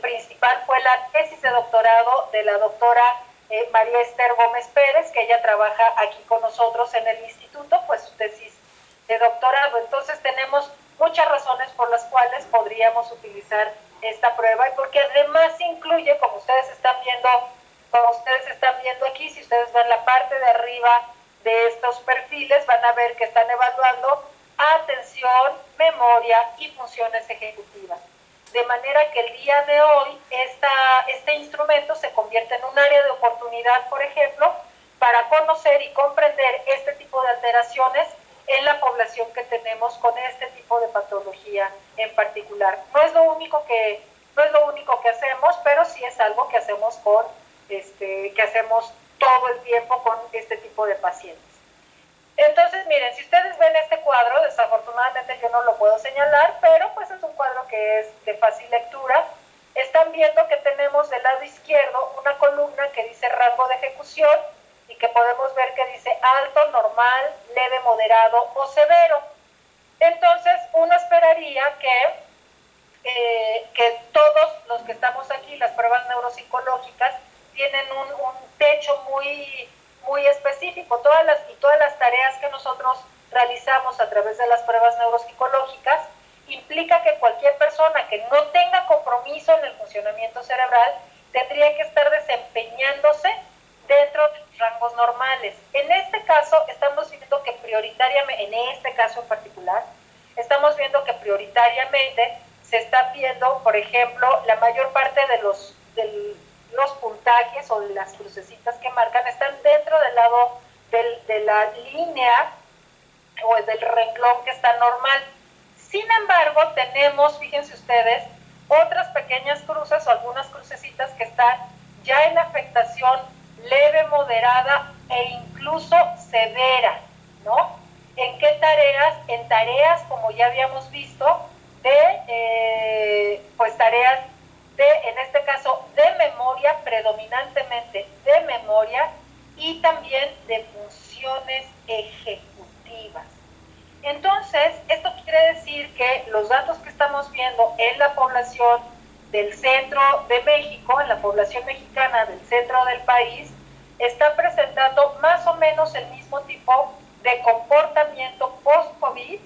principal fue la tesis de doctorado de la doctora María Esther Gómez Pérez, que ella trabaja aquí con nosotros en el instituto, pues su tesis de doctorado. Entonces tenemos muchas razones por las cuales podríamos utilizar esta prueba, y porque además incluye, como ustedes están viendo aquí, si ustedes ven la parte de arriba de estos perfiles, van a ver que están evaluando atención, memoria y funciones ejecutivas. De manera que el día de hoy este instrumento se convierte en un área de oportunidad, por ejemplo, para conocer y comprender este tipo de alteraciones en la población que tenemos con este tipo de patología en particular. No es lo único que hacemos, pero sí es algo que hacemos que hacemos todo el tiempo con este tipo de pacientes. Entonces, miren, si ustedes ven este cuadro, desafortunadamente yo no lo puedo señalar, pero pues es un cuadro que es de fácil lectura. Están viendo que tenemos del lado izquierdo una columna que dice rango de ejecución y que podemos ver que dice alto, normal, leve, moderado o severo. Entonces, uno esperaría que todos los que estamos aquí, las pruebas neuropsicológicas, tienen un techo muy específico. Todas las tareas que nosotros realizamos a través de las pruebas neuropsicológicas implica que cualquier persona que no tenga compromiso en el funcionamiento cerebral tendría que estar desempeñándose dentro de los rangos normales. En este caso estamos viendo que prioritariamente, en este caso en particular, estamos viendo que prioritariamente se está viendo, por ejemplo, la mayor parte de los puntajes o de las crucecitas que marcan están dentro del lado de la línea o del renglón que está normal. Sin embargo, tenemos, fíjense ustedes, otras pequeñas cruces o algunas crucecitas que están ya en afectación leve, moderada e incluso severa, ¿no? ¿En qué tareas? En tareas, como ya habíamos visto, pues tareas en este caso, de memoria, predominantemente de memoria, y también de funciones ejecutivas. Entonces, esto quiere decir que los datos que estamos viendo en la población del centro de México, en la población mexicana del centro del país, están presentando más o menos el mismo tipo de comportamiento post-COVID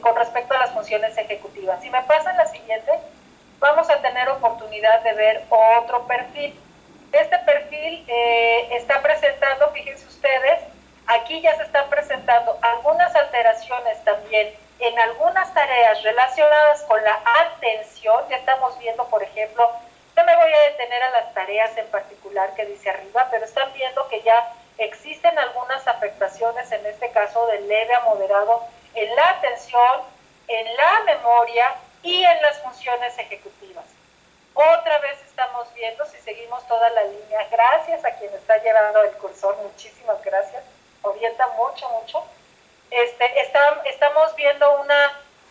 con respecto a las funciones ejecutivas. Si me pasan la siguiente, vamos a tener oportunidad de ver otro perfil. Este perfil está presentando, fíjense ustedes, aquí ya se están presentando algunas alteraciones también en algunas tareas relacionadas con la atención. Ya estamos viendo, por ejemplo, yo me voy a detener atener a las tareas en particular que dice arriba, pero están viendo que ya existen algunas afectaciones, en este caso de leve a moderado, en la atención, en la memoria y en las funciones ejecutivas. Otra vez estamos viendo, si seguimos toda la línea, gracias a quien está llevando el cursor, muchísimas gracias, orienta mucho, mucho. Estamos viendo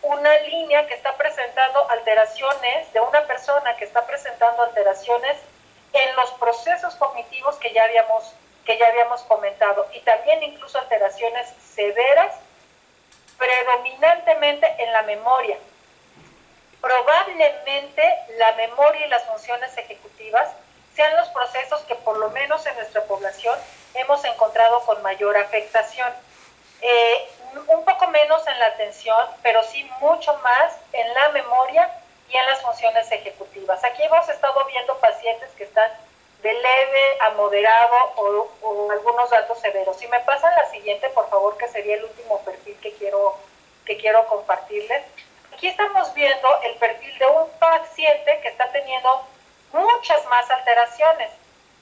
una línea que está presentando alteraciones, de una persona que está presentando alteraciones en los procesos cognitivos que ya habíamos comentado, y también incluso alteraciones severas, predominantemente en la memoria. Probablemente la memoria y las funciones ejecutivas sean los procesos que por lo menos en nuestra población hemos encontrado con mayor afectación. Un poco menos en la atención, pero sí mucho más en la memoria y en las funciones ejecutivas. Aquí hemos estado viendo pacientes que están de leve a moderado o algunos datos severos. Si me pasan la siguiente, por favor, que sería el último perfil que quiero compartirles. Aquí estamos viendo el perfil de un paciente que está teniendo muchas más alteraciones.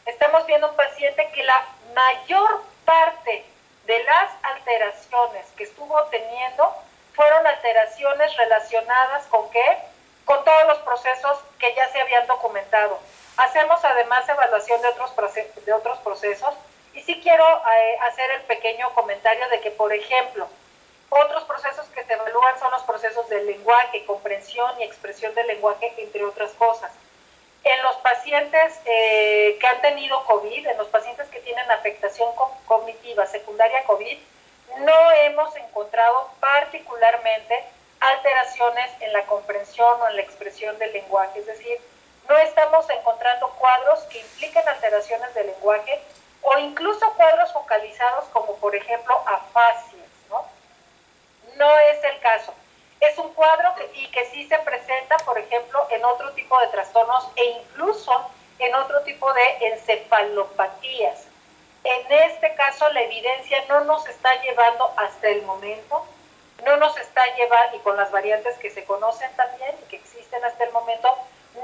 Estamos viendo un paciente que la mayor parte de las alteraciones que estuvo teniendo fueron alteraciones relacionadas ¿con qué? Con todos los procesos que ya se habían documentado. Hacemos además evaluación de otros procesos y sí quiero hacer el pequeño comentario de que, por ejemplo, otros procesos que se evalúan son los procesos del lenguaje, comprensión y expresión del lenguaje, entre otras cosas. En los pacientes que han tenido COVID, en los pacientes que tienen afectación cognitiva secundaria COVID, no hemos encontrado particularmente alteraciones en la comprensión o en la expresión del lenguaje. Es decir, no estamos encontrando cuadros que impliquen alteraciones del lenguaje o incluso cuadros focalizados como, por ejemplo, afasias, ¿no? No es el caso. Es un cuadro que sí se presenta, por ejemplo, en otro tipo de trastornos e incluso en otro tipo de encefalopatías. En este caso, la evidencia no nos está llevando hasta el momento, no nos está llevando, y con las variantes que se conocen también y que existen hasta el momento,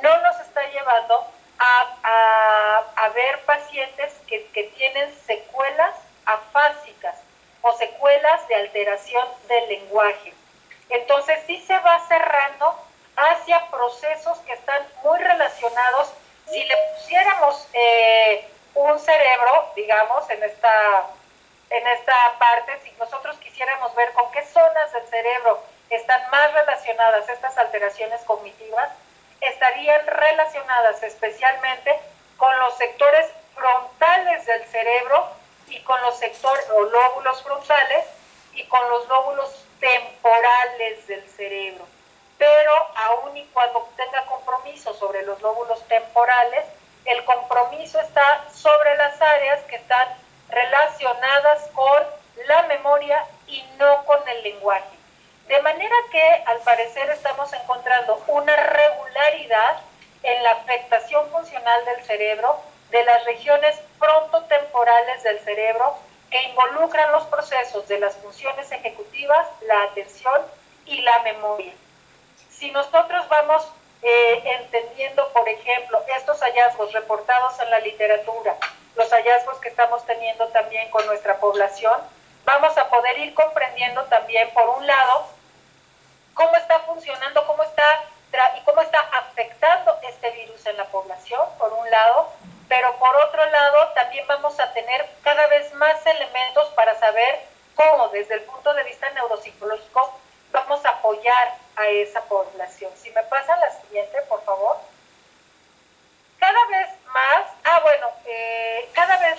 no nos está llevando a ver pacientes que tienen secuelas afásicas o secuelas de alteración del lenguaje. Entonces sí se va cerrando hacia procesos que están muy relacionados. Si le pusiéramos un cerebro, digamos, en esta parte, si nosotros quisiéramos ver con qué zonas del cerebro están más relacionadas estas alteraciones cognitivas, estarían relacionadas especialmente con los sectores frontales del cerebro y con los sectores o lóbulos frontales y con los lóbulos temporales del cerebro. Pero aún y cuando tenga compromiso sobre los lóbulos temporales, el compromiso está sobre las áreas que están relacionadas con la memoria y no con el lenguaje. De manera que al parecer estamos encontrando una regularidad en la afectación funcional del cerebro, de las regiones frontotemporales del cerebro, que involucran los procesos de las funciones ejecutivas, la atención y la memoria. Si nosotros vamos entendiendo, por ejemplo, estos hallazgos reportados en la literatura, los hallazgos que estamos teniendo también con nuestra población, vamos a poder ir comprendiendo también, por un lado, cómo está funcionando, cómo está afectando este virus en la población, por un lado, pero por otro lado también vamos a tener cada vez más elementos para saber cómo desde el punto de vista neuropsicológico vamos a apoyar a esa población. Si me pasan la siguiente, por favor. Cada vez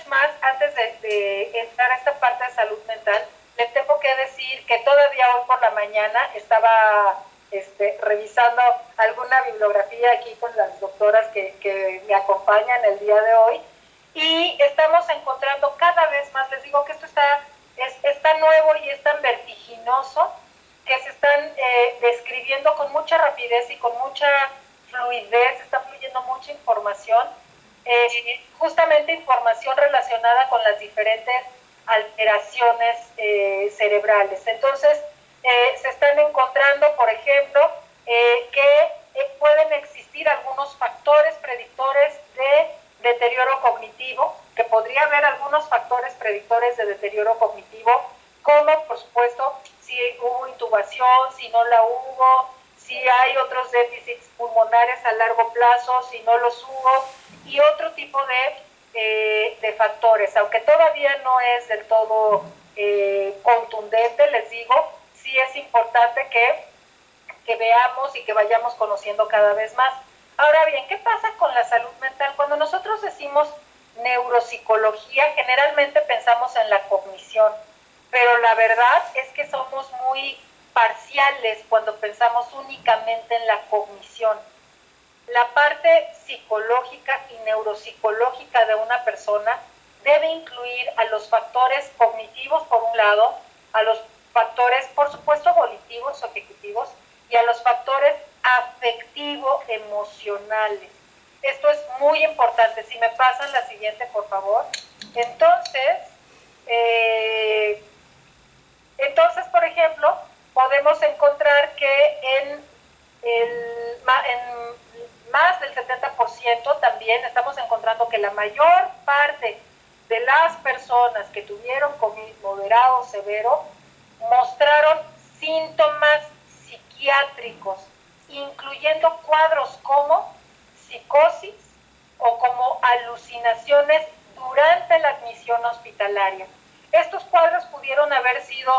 más, antes de entrar a esta parte de salud mental, les tengo que decir que todavía hoy por la mañana estaba revisando alguna bibliografía aquí con las doctoras que me acompañan el día de hoy, y estamos encontrando cada vez más, les digo que esto es tan nuevo y es tan vertiginoso, que se están describiendo con mucha rapidez y con mucha fluidez, está fluyendo mucha información, justamente información relacionada con las diferentes alteraciones cerebrales. Entonces, se están encontrando, por ejemplo, que pueden existir algunos factores predictores de ver algunos factores predictores de deterioro cognitivo, como por supuesto si hubo intubación, si no la hubo, si hay otros déficits pulmonares a largo plazo, si no los hubo, y otro tipo de factores. Aunque todavía no es del todo contundente, les digo, sí es importante que veamos y que vayamos conociendo cada vez más. Ahora bien, ¿qué pasa con la salud mental? Cuando nosotros decimos neuropsicología, generalmente pensamos en la cognición, pero la verdad es que somos muy parciales cuando pensamos únicamente en la cognición. La parte psicológica y neuropsicológica de una persona debe incluir a los factores cognitivos por un lado, a los factores, por supuesto, volitivos o ejecutivos, y a los factores afectivo-emocionales. Esto es muy importante. Si me pasan la siguiente, por favor. Entonces, por ejemplo, podemos encontrar que en más del 70% también estamos encontrando que la mayor parte de las personas que tuvieron COVID moderado o severo mostraron síntomas psiquiátricos, incluyendo cuadros como psicosis o como alucinaciones durante la admisión hospitalaria. Estos cuadros pudieron haber sido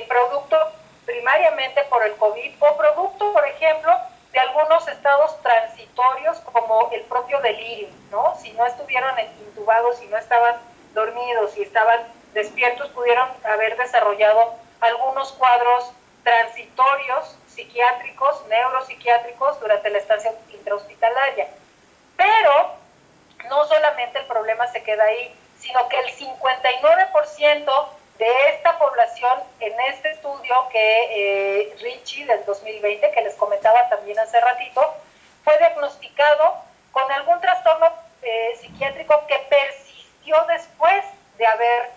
producto primariamente por el COVID o producto, por ejemplo, de algunos estados transitorios como el propio delirio, ¿no? Si no estuvieron intubados, si no estaban dormidos, si estaban despiertos, pudieron haber desarrollado algunos cuadros transitorios psiquiátricos, neuropsiquiátricos durante la estancia intrahospitalaria. Pero no solamente el problema se queda ahí, sino que el 59% de esta población en este estudio que Richie del 2020, que les comentaba también hace ratito, fue diagnosticado con algún trastorno psiquiátrico que persistió después de haber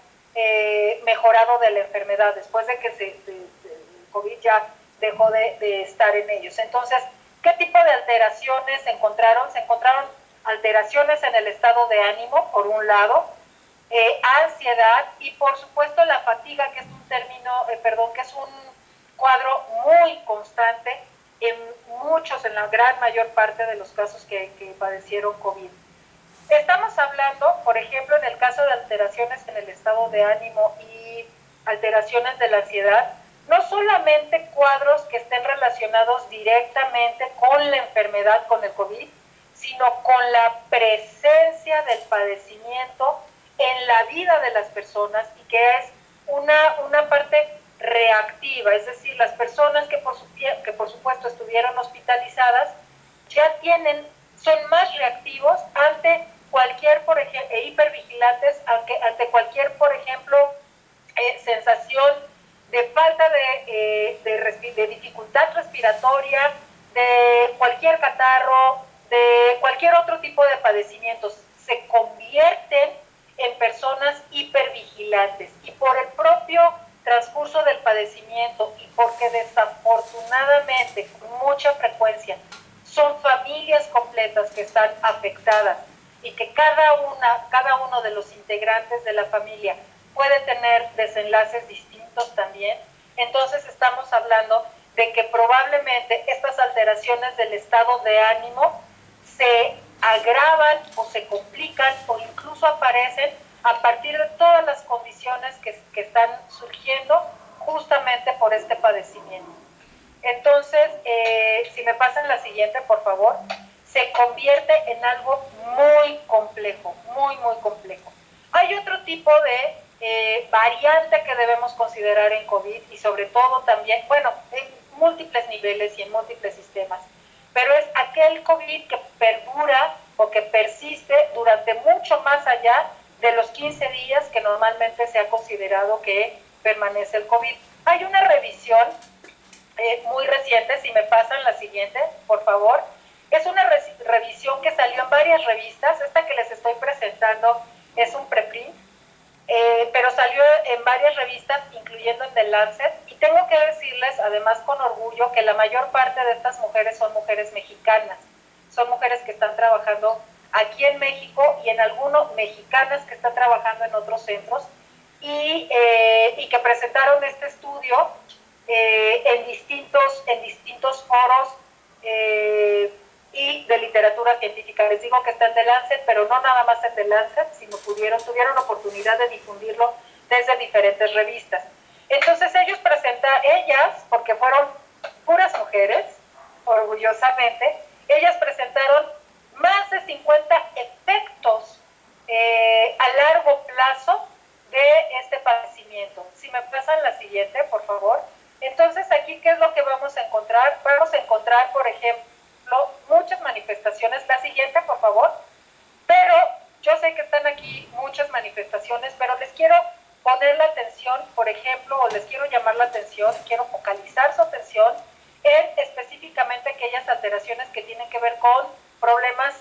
mejorado de la enfermedad, después de que el COVID ya dejó de estar en ellos. Entonces, ¿qué tipo de alteraciones se encontraron? Se encontraron alteraciones en el estado de ánimo, por un lado, ansiedad y por supuesto la fatiga, que es que es un cuadro muy constante en la gran mayor parte de los casos que padecieron COVID. Estamos hablando, por ejemplo, en el caso de alteraciones en el estado de ánimo y alteraciones de la ansiedad, no solamente cuadros que estén relacionados directamente con la enfermedad, con el COVID, sino con la presencia del padecimiento en la vida de las personas, y que es una parte reactiva, es decir, las personas que por supuesto estuvieron hospitalizadas ya son más reactivos ante cualquier, por ejemplo, hipervigilantes ante cualquier, por ejemplo, sensación de falta de dificultad respiratoria, de cualquier catarro, de cualquier otro tipo de padecimientos. Se convierten en personas hipervigilantes, y por el propio transcurso del padecimiento y porque desafortunadamente con mucha frecuencia son familias completas que están afectadas y que cada uno de los integrantes de la familia puede tener desenlaces distintos también, entonces estamos hablando de que probablemente estas alteraciones del estado de ánimo se agravan o se complican o incluso aparecen a partir de todas las condiciones que están surgiendo justamente por este padecimiento. Entonces, si me pasan la siguiente, por favor, se convierte en algo muy complejo, muy, muy complejo. Hay otro tipo de variante que debemos considerar en COVID y sobre todo también, bueno, en múltiples niveles y en múltiples sistemas, pero es aquel COVID que perdura o que persiste durante mucho más allá de los 15 días que normalmente se ha considerado que permanece el COVID. Hay una revisión muy reciente, si me pasan la siguiente, por favor. Es una revisión que salió en varias revistas. Esta que les estoy presentando es un preprint, pero salió en varias revistas, incluyendo en The Lancet, y tengo que decirles, además con orgullo, que la mayor parte de estas mujeres son mujeres mexicanas, son mujeres que están trabajando aquí en México y en algunos mexicanas que están trabajando en otros centros y que presentaron este estudio en distintos foros y de literatura científica. Les digo que está en The Lancet, pero no nada más en The Lancet, sino tuvieron oportunidad de difundirlo desde diferentes revistas. Entonces ellas, porque fueron puras mujeres, orgullosamente, ellas presentaron más de 50 efectos a largo plazo de este padecimiento. Si me pasan la siguiente, por favor. Entonces, aquí, ¿qué es lo que vamos a encontrar? Vamos a encontrar, por ejemplo, muchas manifestaciones. La siguiente, por favor. Pero yo sé que están aquí muchas manifestaciones, pero les quiero poner la atención, por ejemplo, o les quiero llamar la atención, quiero focalizar su atención en específicamente aquellas alteraciones que tienen que ver con problemas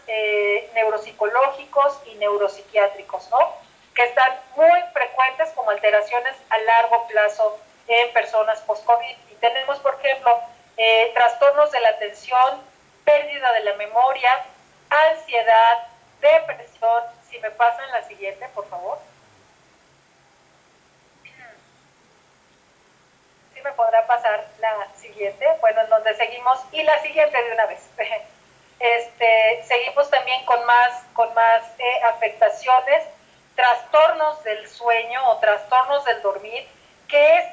neuropsicológicos y neuropsiquiátricos, ¿no? Que están muy frecuentes como alteraciones a largo plazo en personas post-COVID. Y tenemos, por ejemplo, trastornos de la atención, pérdida de la memoria, ansiedad, depresión. Si me pasan la siguiente, por favor. ¿Sí me podrá pasar la siguiente? Bueno, en donde seguimos. Y la siguiente de una vez. Seguimos también con más afectaciones, trastornos del sueño o trastornos del dormir, que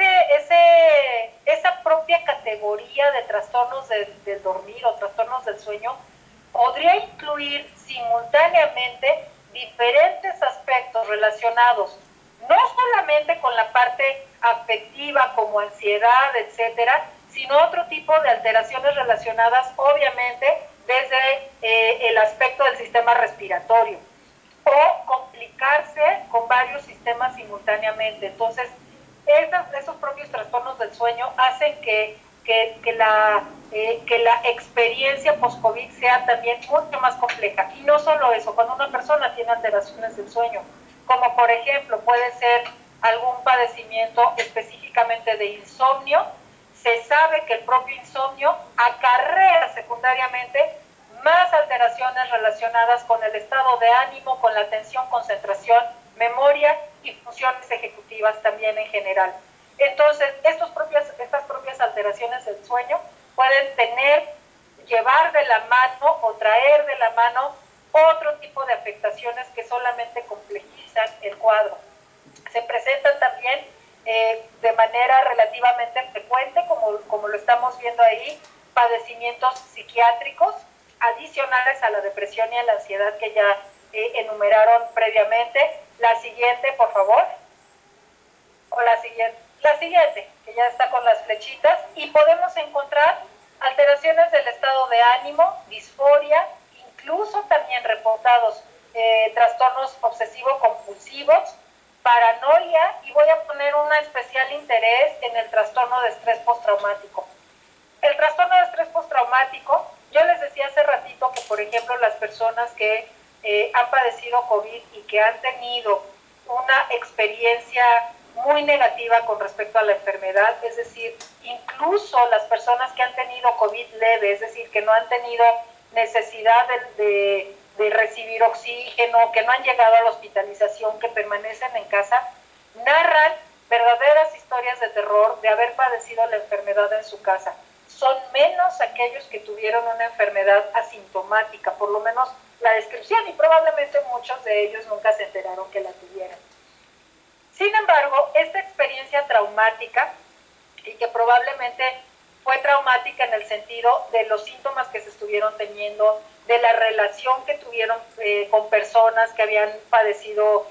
esa propia categoría de trastornos del dormir o trastornos del sueño podría incluir simultáneamente diferentes aspectos relacionados no solamente con la parte afectiva como ansiedad, etcétera, sino otro tipo de alteraciones relacionadas obviamente desde el aspecto del sistema respiratorio o complicarse con varios sistemas simultáneamente. Entonces, esos propios trastornos del sueño hacen que la experiencia post-COVID sea también mucho más compleja. Y no solo eso, cuando una persona tiene alteraciones del sueño, como por ejemplo puede ser algún padecimiento específicamente de insomnio, se sabe que el propio insomnio acarrea secundariamente más alteraciones relacionadas con el estado de ánimo, con la atención, concentración, memoria y funciones ejecutivas también en general. Entonces, estas propias alteraciones del sueño pueden llevar de la mano o traer de la mano otro tipo de afectaciones que solamente complejizan el cuadro. Se presentan también de manera relativamente frecuente, como lo estamos viendo ahí, padecimientos psiquiátricos adicionales a la depresión y a la ansiedad que ya enumeraron previamente. La siguiente, por favor. O la siguiente, que ya está con las flechitas. Y podemos encontrar alteraciones del estado de ánimo, disforia, incluso también reportados trastornos obsesivo-compulsivos, paranoia, y voy a poner un especial interés en el trastorno de estrés postraumático. El trastorno de estrés postraumático, yo les decía hace ratito que, por ejemplo, las personas que han padecido COVID y que han tenido una experiencia muy negativa con respecto a la enfermedad, es decir, incluso las personas que han tenido COVID leve, es decir, que no han tenido necesidad de recibir oxígeno, que no han llegado a la hospitalización, que permanecen en casa, narran verdaderas historias de terror de haber padecido la enfermedad en su casa. Son menos aquellos que tuvieron una enfermedad asintomática, por lo menos la descripción, y probablemente muchos de ellos nunca se enteraron que la tuvieran. Sin embargo, esta experiencia traumática, y que probablemente fue traumática en el sentido de los síntomas que se estuvieron teniendo, de la relación que tuvieron con personas que habían padecido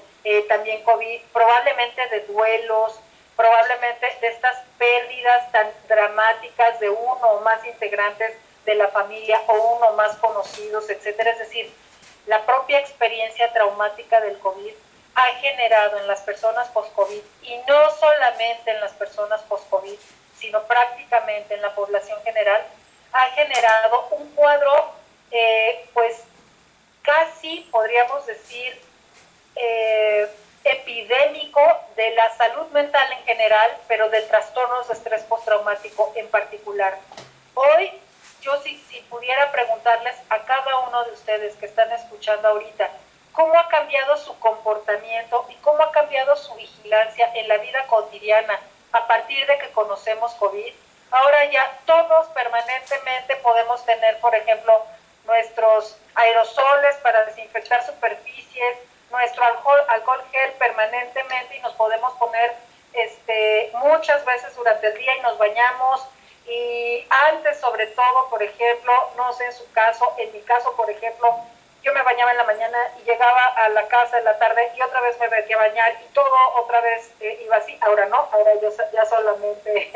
también COVID, probablemente de duelos, probablemente de estas pérdidas tan dramáticas de uno o más integrantes de la familia o uno o más conocidos, etcétera. Es decir, la propia experiencia traumática del COVID ha generado en las personas post-COVID, y no solamente en las personas post-COVID, sino prácticamente en la población general, ha generado un cuadro, pues casi podríamos decir epidémico de la salud mental en general, pero de trastornos de estrés postraumático en particular. Hoy yo si pudiera preguntarles a cada uno de ustedes que están escuchando ahorita, ¿cómo ha cambiado su comportamiento y cómo ha cambiado su vigilancia en la vida cotidiana a partir de que conocemos COVID? Ahora ya todos permanentemente podemos tener, por ejemplo, nuestros aerosoles para desinfectar superficies, nuestro alcohol gel permanentemente y nos podemos poner muchas veces durante el día y nos bañamos. Y antes, sobre todo, por ejemplo, no sé en su caso, en mi caso, por ejemplo, yo me bañaba en la mañana y llegaba a la casa en la tarde y otra vez me metía a bañar y todo otra vez iba así. Ahora no, ahora yo ya solamente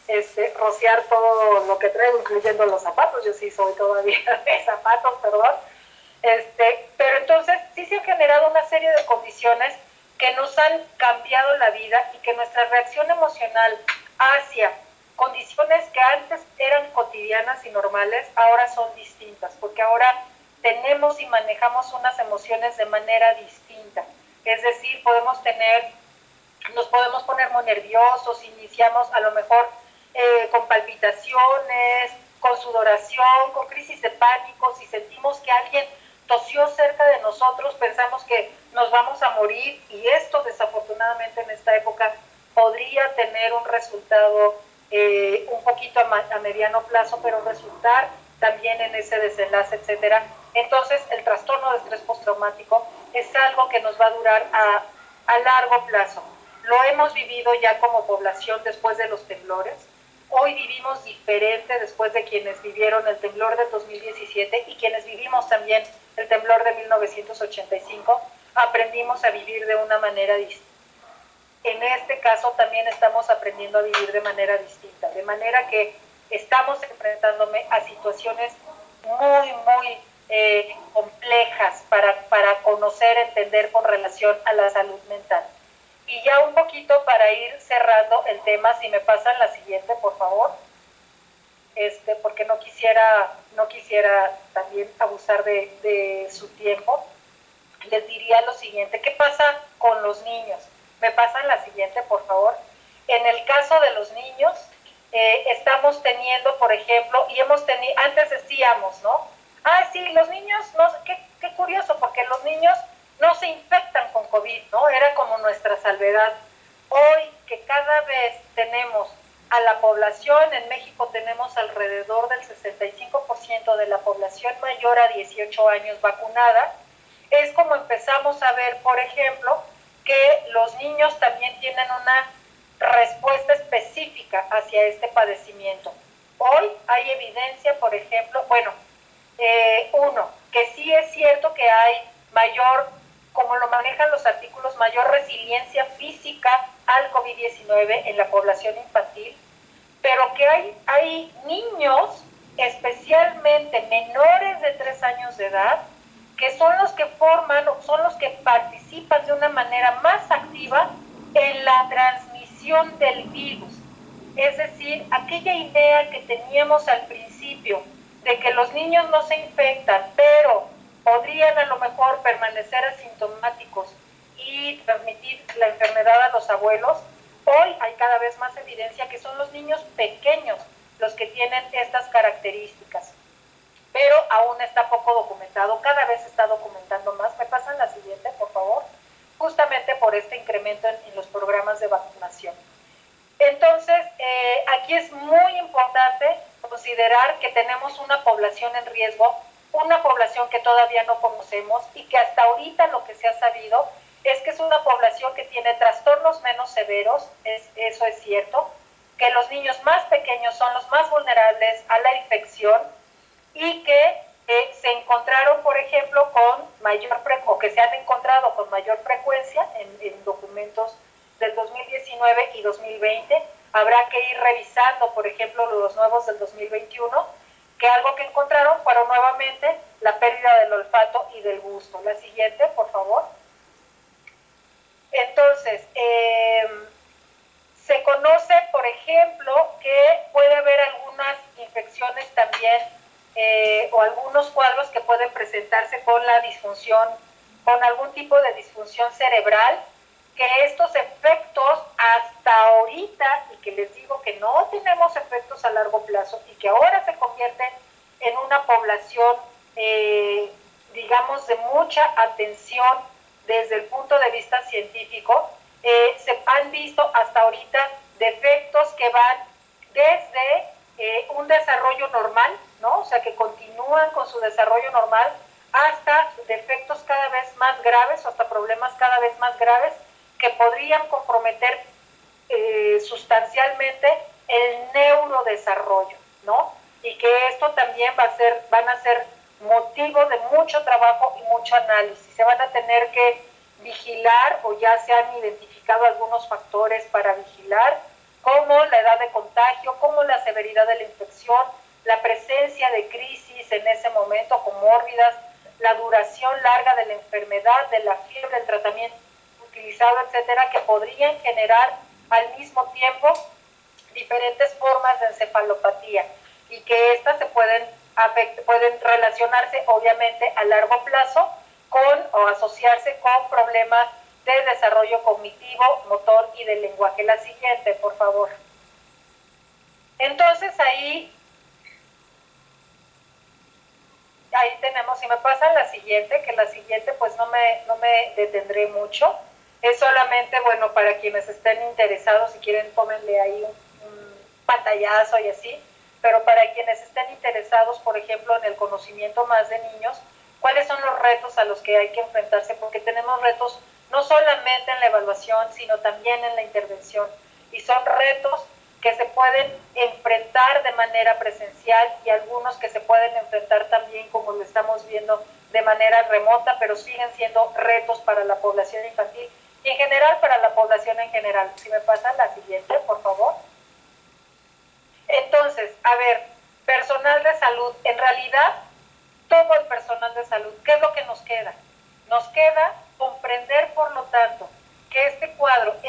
es rociar todo lo que traigo, incluyendo los zapatos. Yo sí soy todavía de zapatos, perdón. Pero entonces sí se han generado una serie de condiciones que nos han cambiado la vida y que nuestra reacción emocional hacia condiciones que antes eran cotidianas y normales, ahora son distintas, porque ahora tenemos y manejamos unas emociones de manera distinta. Es decir, nos podemos poner muy nerviosos, iniciamos a lo mejor con palpitaciones, con sudoración, con crisis de pánico. Si sentimos que alguien tosió cerca de nosotros, pensamos que nos vamos a morir, y esto desafortunadamente en esta época podría tener un resultado un poquito a mediano plazo, pero resultar también en ese desenlace, etcétera. Entonces, el trastorno de estrés postraumático es algo que nos va a durar a largo plazo. Lo hemos vivido ya como población después de los temblores. Hoy vivimos diferente después de quienes vivieron el temblor del 2017 y quienes vivimos también el temblor de 1985. Aprendimos a vivir de una manera distinta. En este caso también estamos aprendiendo a vivir de manera distinta, de manera que estamos enfrentándome a situaciones muy, muy complejas para conocer, entender con relación a la salud mental. Y ya un poquito para ir cerrando el tema, si me pasan la siguiente, por favor, porque no quisiera también abusar de su tiempo. Les diría lo siguiente: ¿qué pasa con los niños? Me pasan la siguiente, por favor. En el caso de los niños, estamos teniendo, por ejemplo, y hemos tenido, antes decíamos, ¿no? Sí, los niños, no, qué curioso, porque los niños no se infectan con COVID, ¿no? Era como nuestra salvedad. Hoy que cada vez tenemos a la población, en México tenemos alrededor del 65% de la población mayor a 18 años vacunada, es como empezamos a ver, por ejemplo, que los niños también tienen una respuesta específica hacia este padecimiento. Hoy hay evidencia, por ejemplo, que sí es cierto que hay mayor, como lo manejan los artículos, mayor resiliencia física al COVID-19 en la población infantil, pero que hay niños, especialmente menores de 3 años de edad, que son los que son los que participan de una manera más activa en la transmisión del virus. Es decir, aquella idea que teníamos al principio de que los niños no se infectan, pero podrían a lo mejor permanecer asintomáticos y transmitir la enfermedad a los abuelos, hoy hay cada vez más evidencia que son los niños pequeños los que tienen estas características. Pero aún está poco documentado, cada vez se está documentando más. ¿Me pasan la siguiente, por favor? Justamente por este incremento en los programas de vacunación. Entonces, aquí es muy importante considerar que tenemos una población en riesgo, una población que todavía no conocemos y que hasta ahorita lo que se ha sabido es que es una población que tiene trastornos menos severos, eso es cierto, que los niños más pequeños son los más vulnerables a la infección, y que se encontraron, por ejemplo, que se han encontrado con mayor frecuencia en documentos del 2019 y 2020. Habrá que ir revisando, por ejemplo, los nuevos del 2021, que algo que encontraron fueron nuevamente la pérdida del olfato y del gusto. La siguiente, por favor. Entonces, se conoce, por ejemplo, que puede haber algunas infecciones también o algunos cuadros que pueden presentarse con la disfunción, con algún tipo de disfunción cerebral, que estos efectos hasta ahorita, y que les digo que no tenemos efectos a largo plazo, y que ahora se convierten en una población, digamos, de mucha atención desde el punto de vista científico, se han visto hasta ahorita defectos que van desde un desarrollo normal, ¿no? O sea, que continúan con su desarrollo normal, hasta defectos cada vez más graves, o hasta problemas cada vez más graves, que podrían comprometer sustancialmente el neurodesarrollo, ¿no? Y que esto también van a ser motivo de mucho trabajo y mucho análisis. Se van a tener que vigilar, o ya se han identificado algunos factores para vigilar, como la edad de contagio, como la severidad de la infección, la presencia de crisis en ese momento, comórbidas, la duración larga de la enfermedad, de la fiebre, el tratamiento utilizado, etcétera, que podrían generar al mismo tiempo diferentes formas de encefalopatía, y que estas pueden relacionarse obviamente a largo plazo o asociarse con problemas de desarrollo cognitivo, motor y del lenguaje. La siguiente, por favor. Entonces ahí tenemos, si me pasan la siguiente, que la siguiente pues no me detendré mucho, es solamente, bueno, para quienes estén interesados, si quieren tómenle ahí un pantallazo y así, pero para quienes estén interesados, por ejemplo, en el conocimiento más de niños, cuáles son los retos a los que hay que enfrentarse, porque tenemos retos no solamente en la evaluación, sino también en la intervención, y son retos que se pueden enfrentar de manera presencial, y algunos que se pueden enfrentar también, como lo estamos viendo, de manera remota, pero siguen siendo retos para la población infantil y en general para la población en general. Si me pasan la siguiente, por favor. Entonces, a ver, personal de salud, en realidad, todo el personal de salud, ¿qué es lo que nos queda? Nos queda comprender, por lo tanto, que este cuadro, que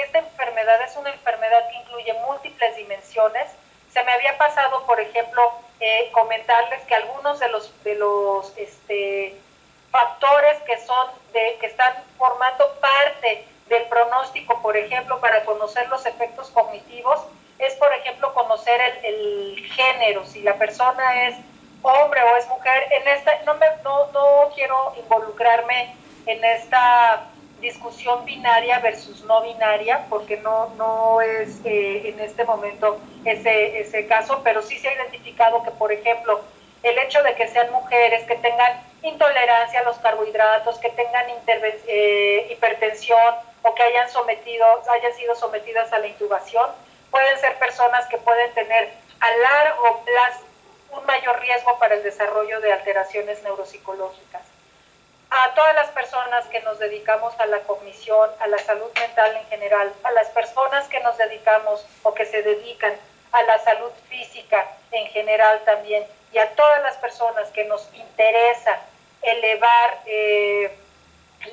esta enfermedad es una enfermedad que incluye múltiples dimensiones. Se me había pasado, por ejemplo, comentarles que algunos de los factores que están formando parte del pronóstico, por ejemplo, para conocer los efectos cognitivos, es, por ejemplo, conocer el género, si la persona es hombre o es mujer. No quiero involucrarme en esta discusión binaria versus no binaria, porque no es en este momento ese caso, pero sí se ha identificado que, por ejemplo, el hecho de que sean mujeres, que tengan intolerancia a los carbohidratos, que tengan hipertensión, o que hayan sido sometidas a la intubación, pueden ser personas que pueden tener a largo plazo un mayor riesgo para el desarrollo de alteraciones neuropsicológicas. A todas las personas que nos dedicamos a la cognición, a la salud mental en general, a las personas que nos dedicamos o que se dedican a la salud física en general también, y a todas las personas que nos interesa elevar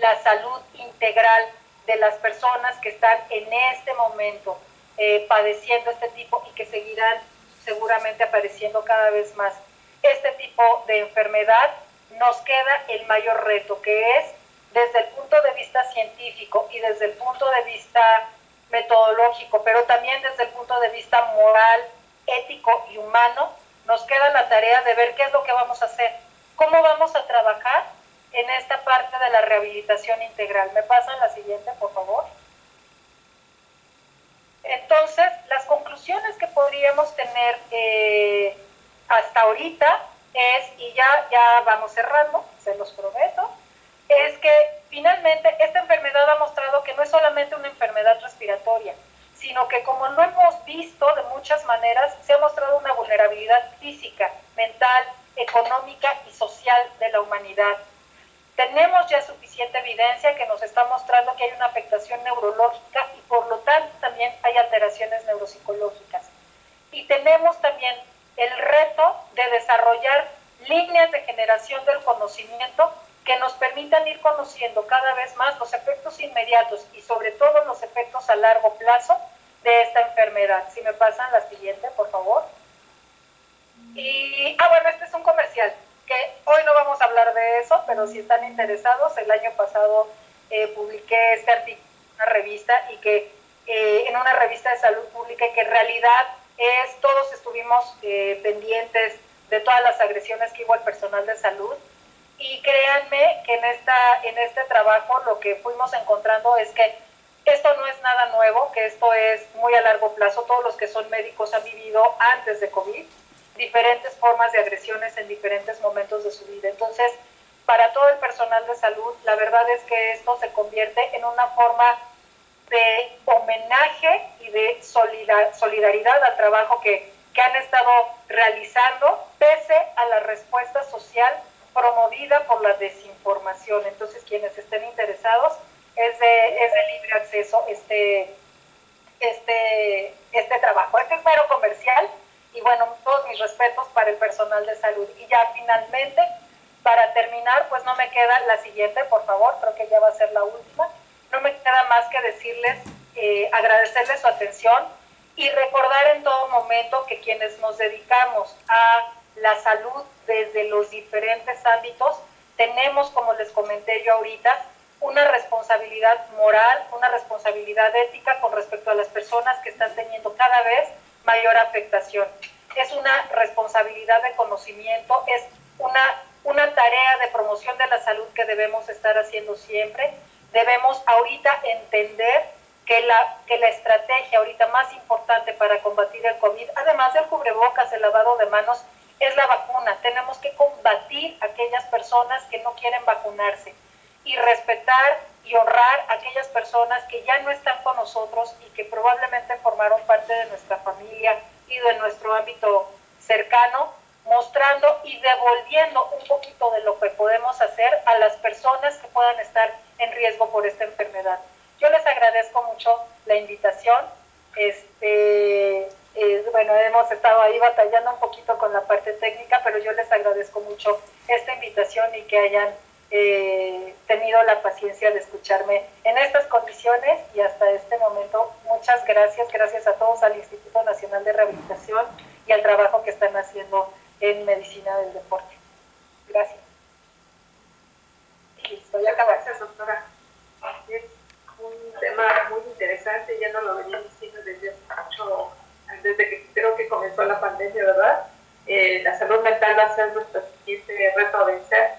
la salud integral de las personas que están en este momento padeciendo este tipo, y que seguirán seguramente apareciendo cada vez más este tipo de enfermedad, nos queda el mayor reto, que es, desde el punto de vista científico y desde el punto de vista metodológico, pero también desde el punto de vista moral, ético y humano, nos queda la tarea de ver qué es lo que vamos a hacer, cómo vamos a trabajar en esta parte de la rehabilitación integral. ¿Me pasan la siguiente, por favor? Entonces, las conclusiones que podríamos tener hasta ahorita es, y ya vamos cerrando, se los prometo, es que finalmente esta enfermedad ha mostrado que no es solamente una enfermedad respiratoria, sino que, como lo hemos visto de muchas maneras, se ha mostrado una vulnerabilidad física, mental, económica y social de la humanidad. Tenemos ya suficiente evidencia que nos está mostrando que hay una afectación neurológica, y por lo tanto también hay alteraciones neuropsicológicas. Y tenemos también el reto de desarrollar líneas de generación del conocimiento que nos permitan ir conociendo cada vez más los efectos inmediatos y sobre todo los efectos a largo plazo de esta enfermedad. Si me pasan la siguiente, por favor. Y, bueno, este es un comercial, que hoy no vamos a hablar de eso, pero si están interesados, el año pasado publiqué este artículo una revista y que en una revista de salud pública y que en realidad todos estuvimos pendientes de todas las agresiones que hubo al personal de salud. Y créanme que en este trabajo lo que fuimos encontrando es que esto no es nada nuevo, que esto es muy a largo plazo. Todos los que son médicos han vivido antes de COVID diferentes formas de agresiones en diferentes momentos de su vida. Entonces, para todo el personal de salud, la verdad es que esto se convierte en una forma de homenaje y de solidaridad al trabajo que han estado realizando, pese a la respuesta social promovida por la desinformación. Entonces, quienes estén interesados, es de libre acceso este trabajo. Este es mero comercial y bueno, todos mis respetos para el personal de salud. Y ya finalmente, para terminar, pues no me queda la siguiente, por favor, creo que ya va a ser la última. No me queda más que decirles, agradecerles su atención y recordar en todo momento que quienes nos dedicamos a la salud desde los diferentes ámbitos, tenemos, como les comenté yo ahorita, una responsabilidad moral, una responsabilidad ética con respecto a las personas que están teniendo cada vez mayor afectación. Es una responsabilidad de conocimiento, es una tarea de promoción de la salud que debemos estar haciendo siempre. Debemos ahorita entender que la estrategia ahorita más importante para combatir el COVID, además del cubrebocas, el lavado de manos, es la vacuna. Tenemos que combatir a aquellas personas que no quieren vacunarse y respetar y honrar a aquellas personas que ya no están con nosotros y que probablemente formaron parte de nuestra familia y de nuestro ámbito cercano, mostrando y devolviendo un poquito de lo que podemos hacer a las personas que puedan estar en riesgo por esta enfermedad. Yo les agradezco mucho la invitación. Bueno, hemos estado ahí batallando un poquito con la parte técnica, pero yo les agradezco mucho esta invitación y que hayan tenido la paciencia de escucharme en estas condiciones y hasta este momento. Muchas gracias, gracias a todos, al Instituto Nacional de Rehabilitación y al trabajo que están haciendo en Medicina del Deporte. Gracias. Listo, ya gracias, doctora. Es un tema muy interesante, ya no lo venía diciendo desde mucho, desde que creo que comenzó la pandemia, ¿verdad? La salud mental va a ser nuestro siguiente reto a vencer.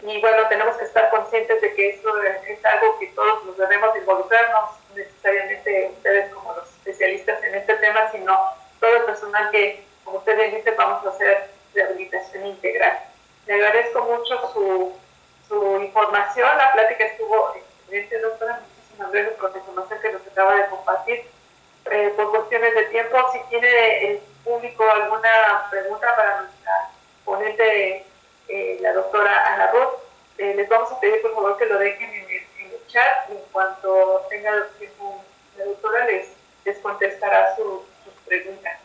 Y bueno, tenemos que estar conscientes de que esto es algo que todos nos debemos involucrar, no necesariamente ustedes como los especialistas en este tema, sino todo el personal que, como usted bien dice, vamos a hacer rehabilitación integral. Le agradezco mucho su información, la plática estuvo excelente, doctora, muchísimas gracias por la información que nos acaba de compartir. Por cuestiones de tiempo, si tiene el público alguna pregunta para nuestra ponente, la doctora Ana Ruth, les vamos a pedir por favor que lo dejen en el chat y en cuanto tenga tiempo la doctora les contestará sus preguntas.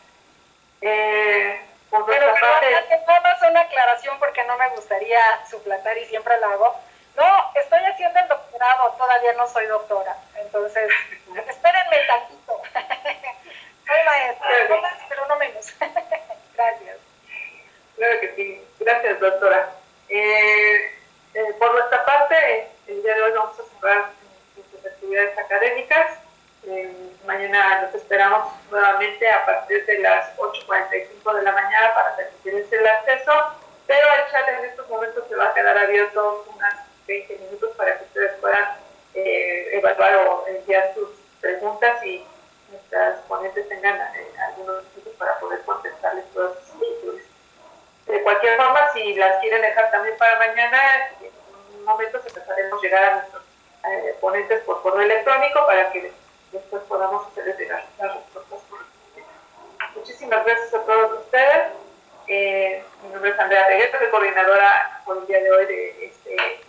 Por Pero nuestra parte, nada más una aclaración porque no me gustaría suplantar y siempre la hago. No, estoy haciendo el doctorado, todavía no soy doctora, entonces espérenme tantito. Soy maestra, no más, pero no menos. Gracias. Claro que sí, gracias doctora. Por nuestra parte, el día de hoy vamos a cerrar nuestras actividades académicas. Mañana nos esperamos nuevamente a partir de las 8:45 de la mañana para permitirles el acceso, pero el chat en estos momentos se va a quedar abierto unas 20 minutos para que ustedes puedan evaluar o enviar sus preguntas y nuestras ponentes tengan algunos minutos para poder contestarles todas sus inquietudes. De cualquier forma, si las quieren dejar también para mañana, en un momento se empezaremos a llegar a nuestros ponentes por correo electrónico para que después podamos hacerles llegar las respuestas correspondientes. Muchísimas gracias a todos ustedes. Mi nombre es Andrea Regueto, soy coordinadora por el día de hoy de este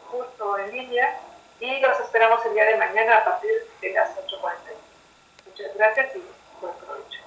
curso en línea y los esperamos el día de mañana a partir de las 8:40. Muchas gracias y buen provecho.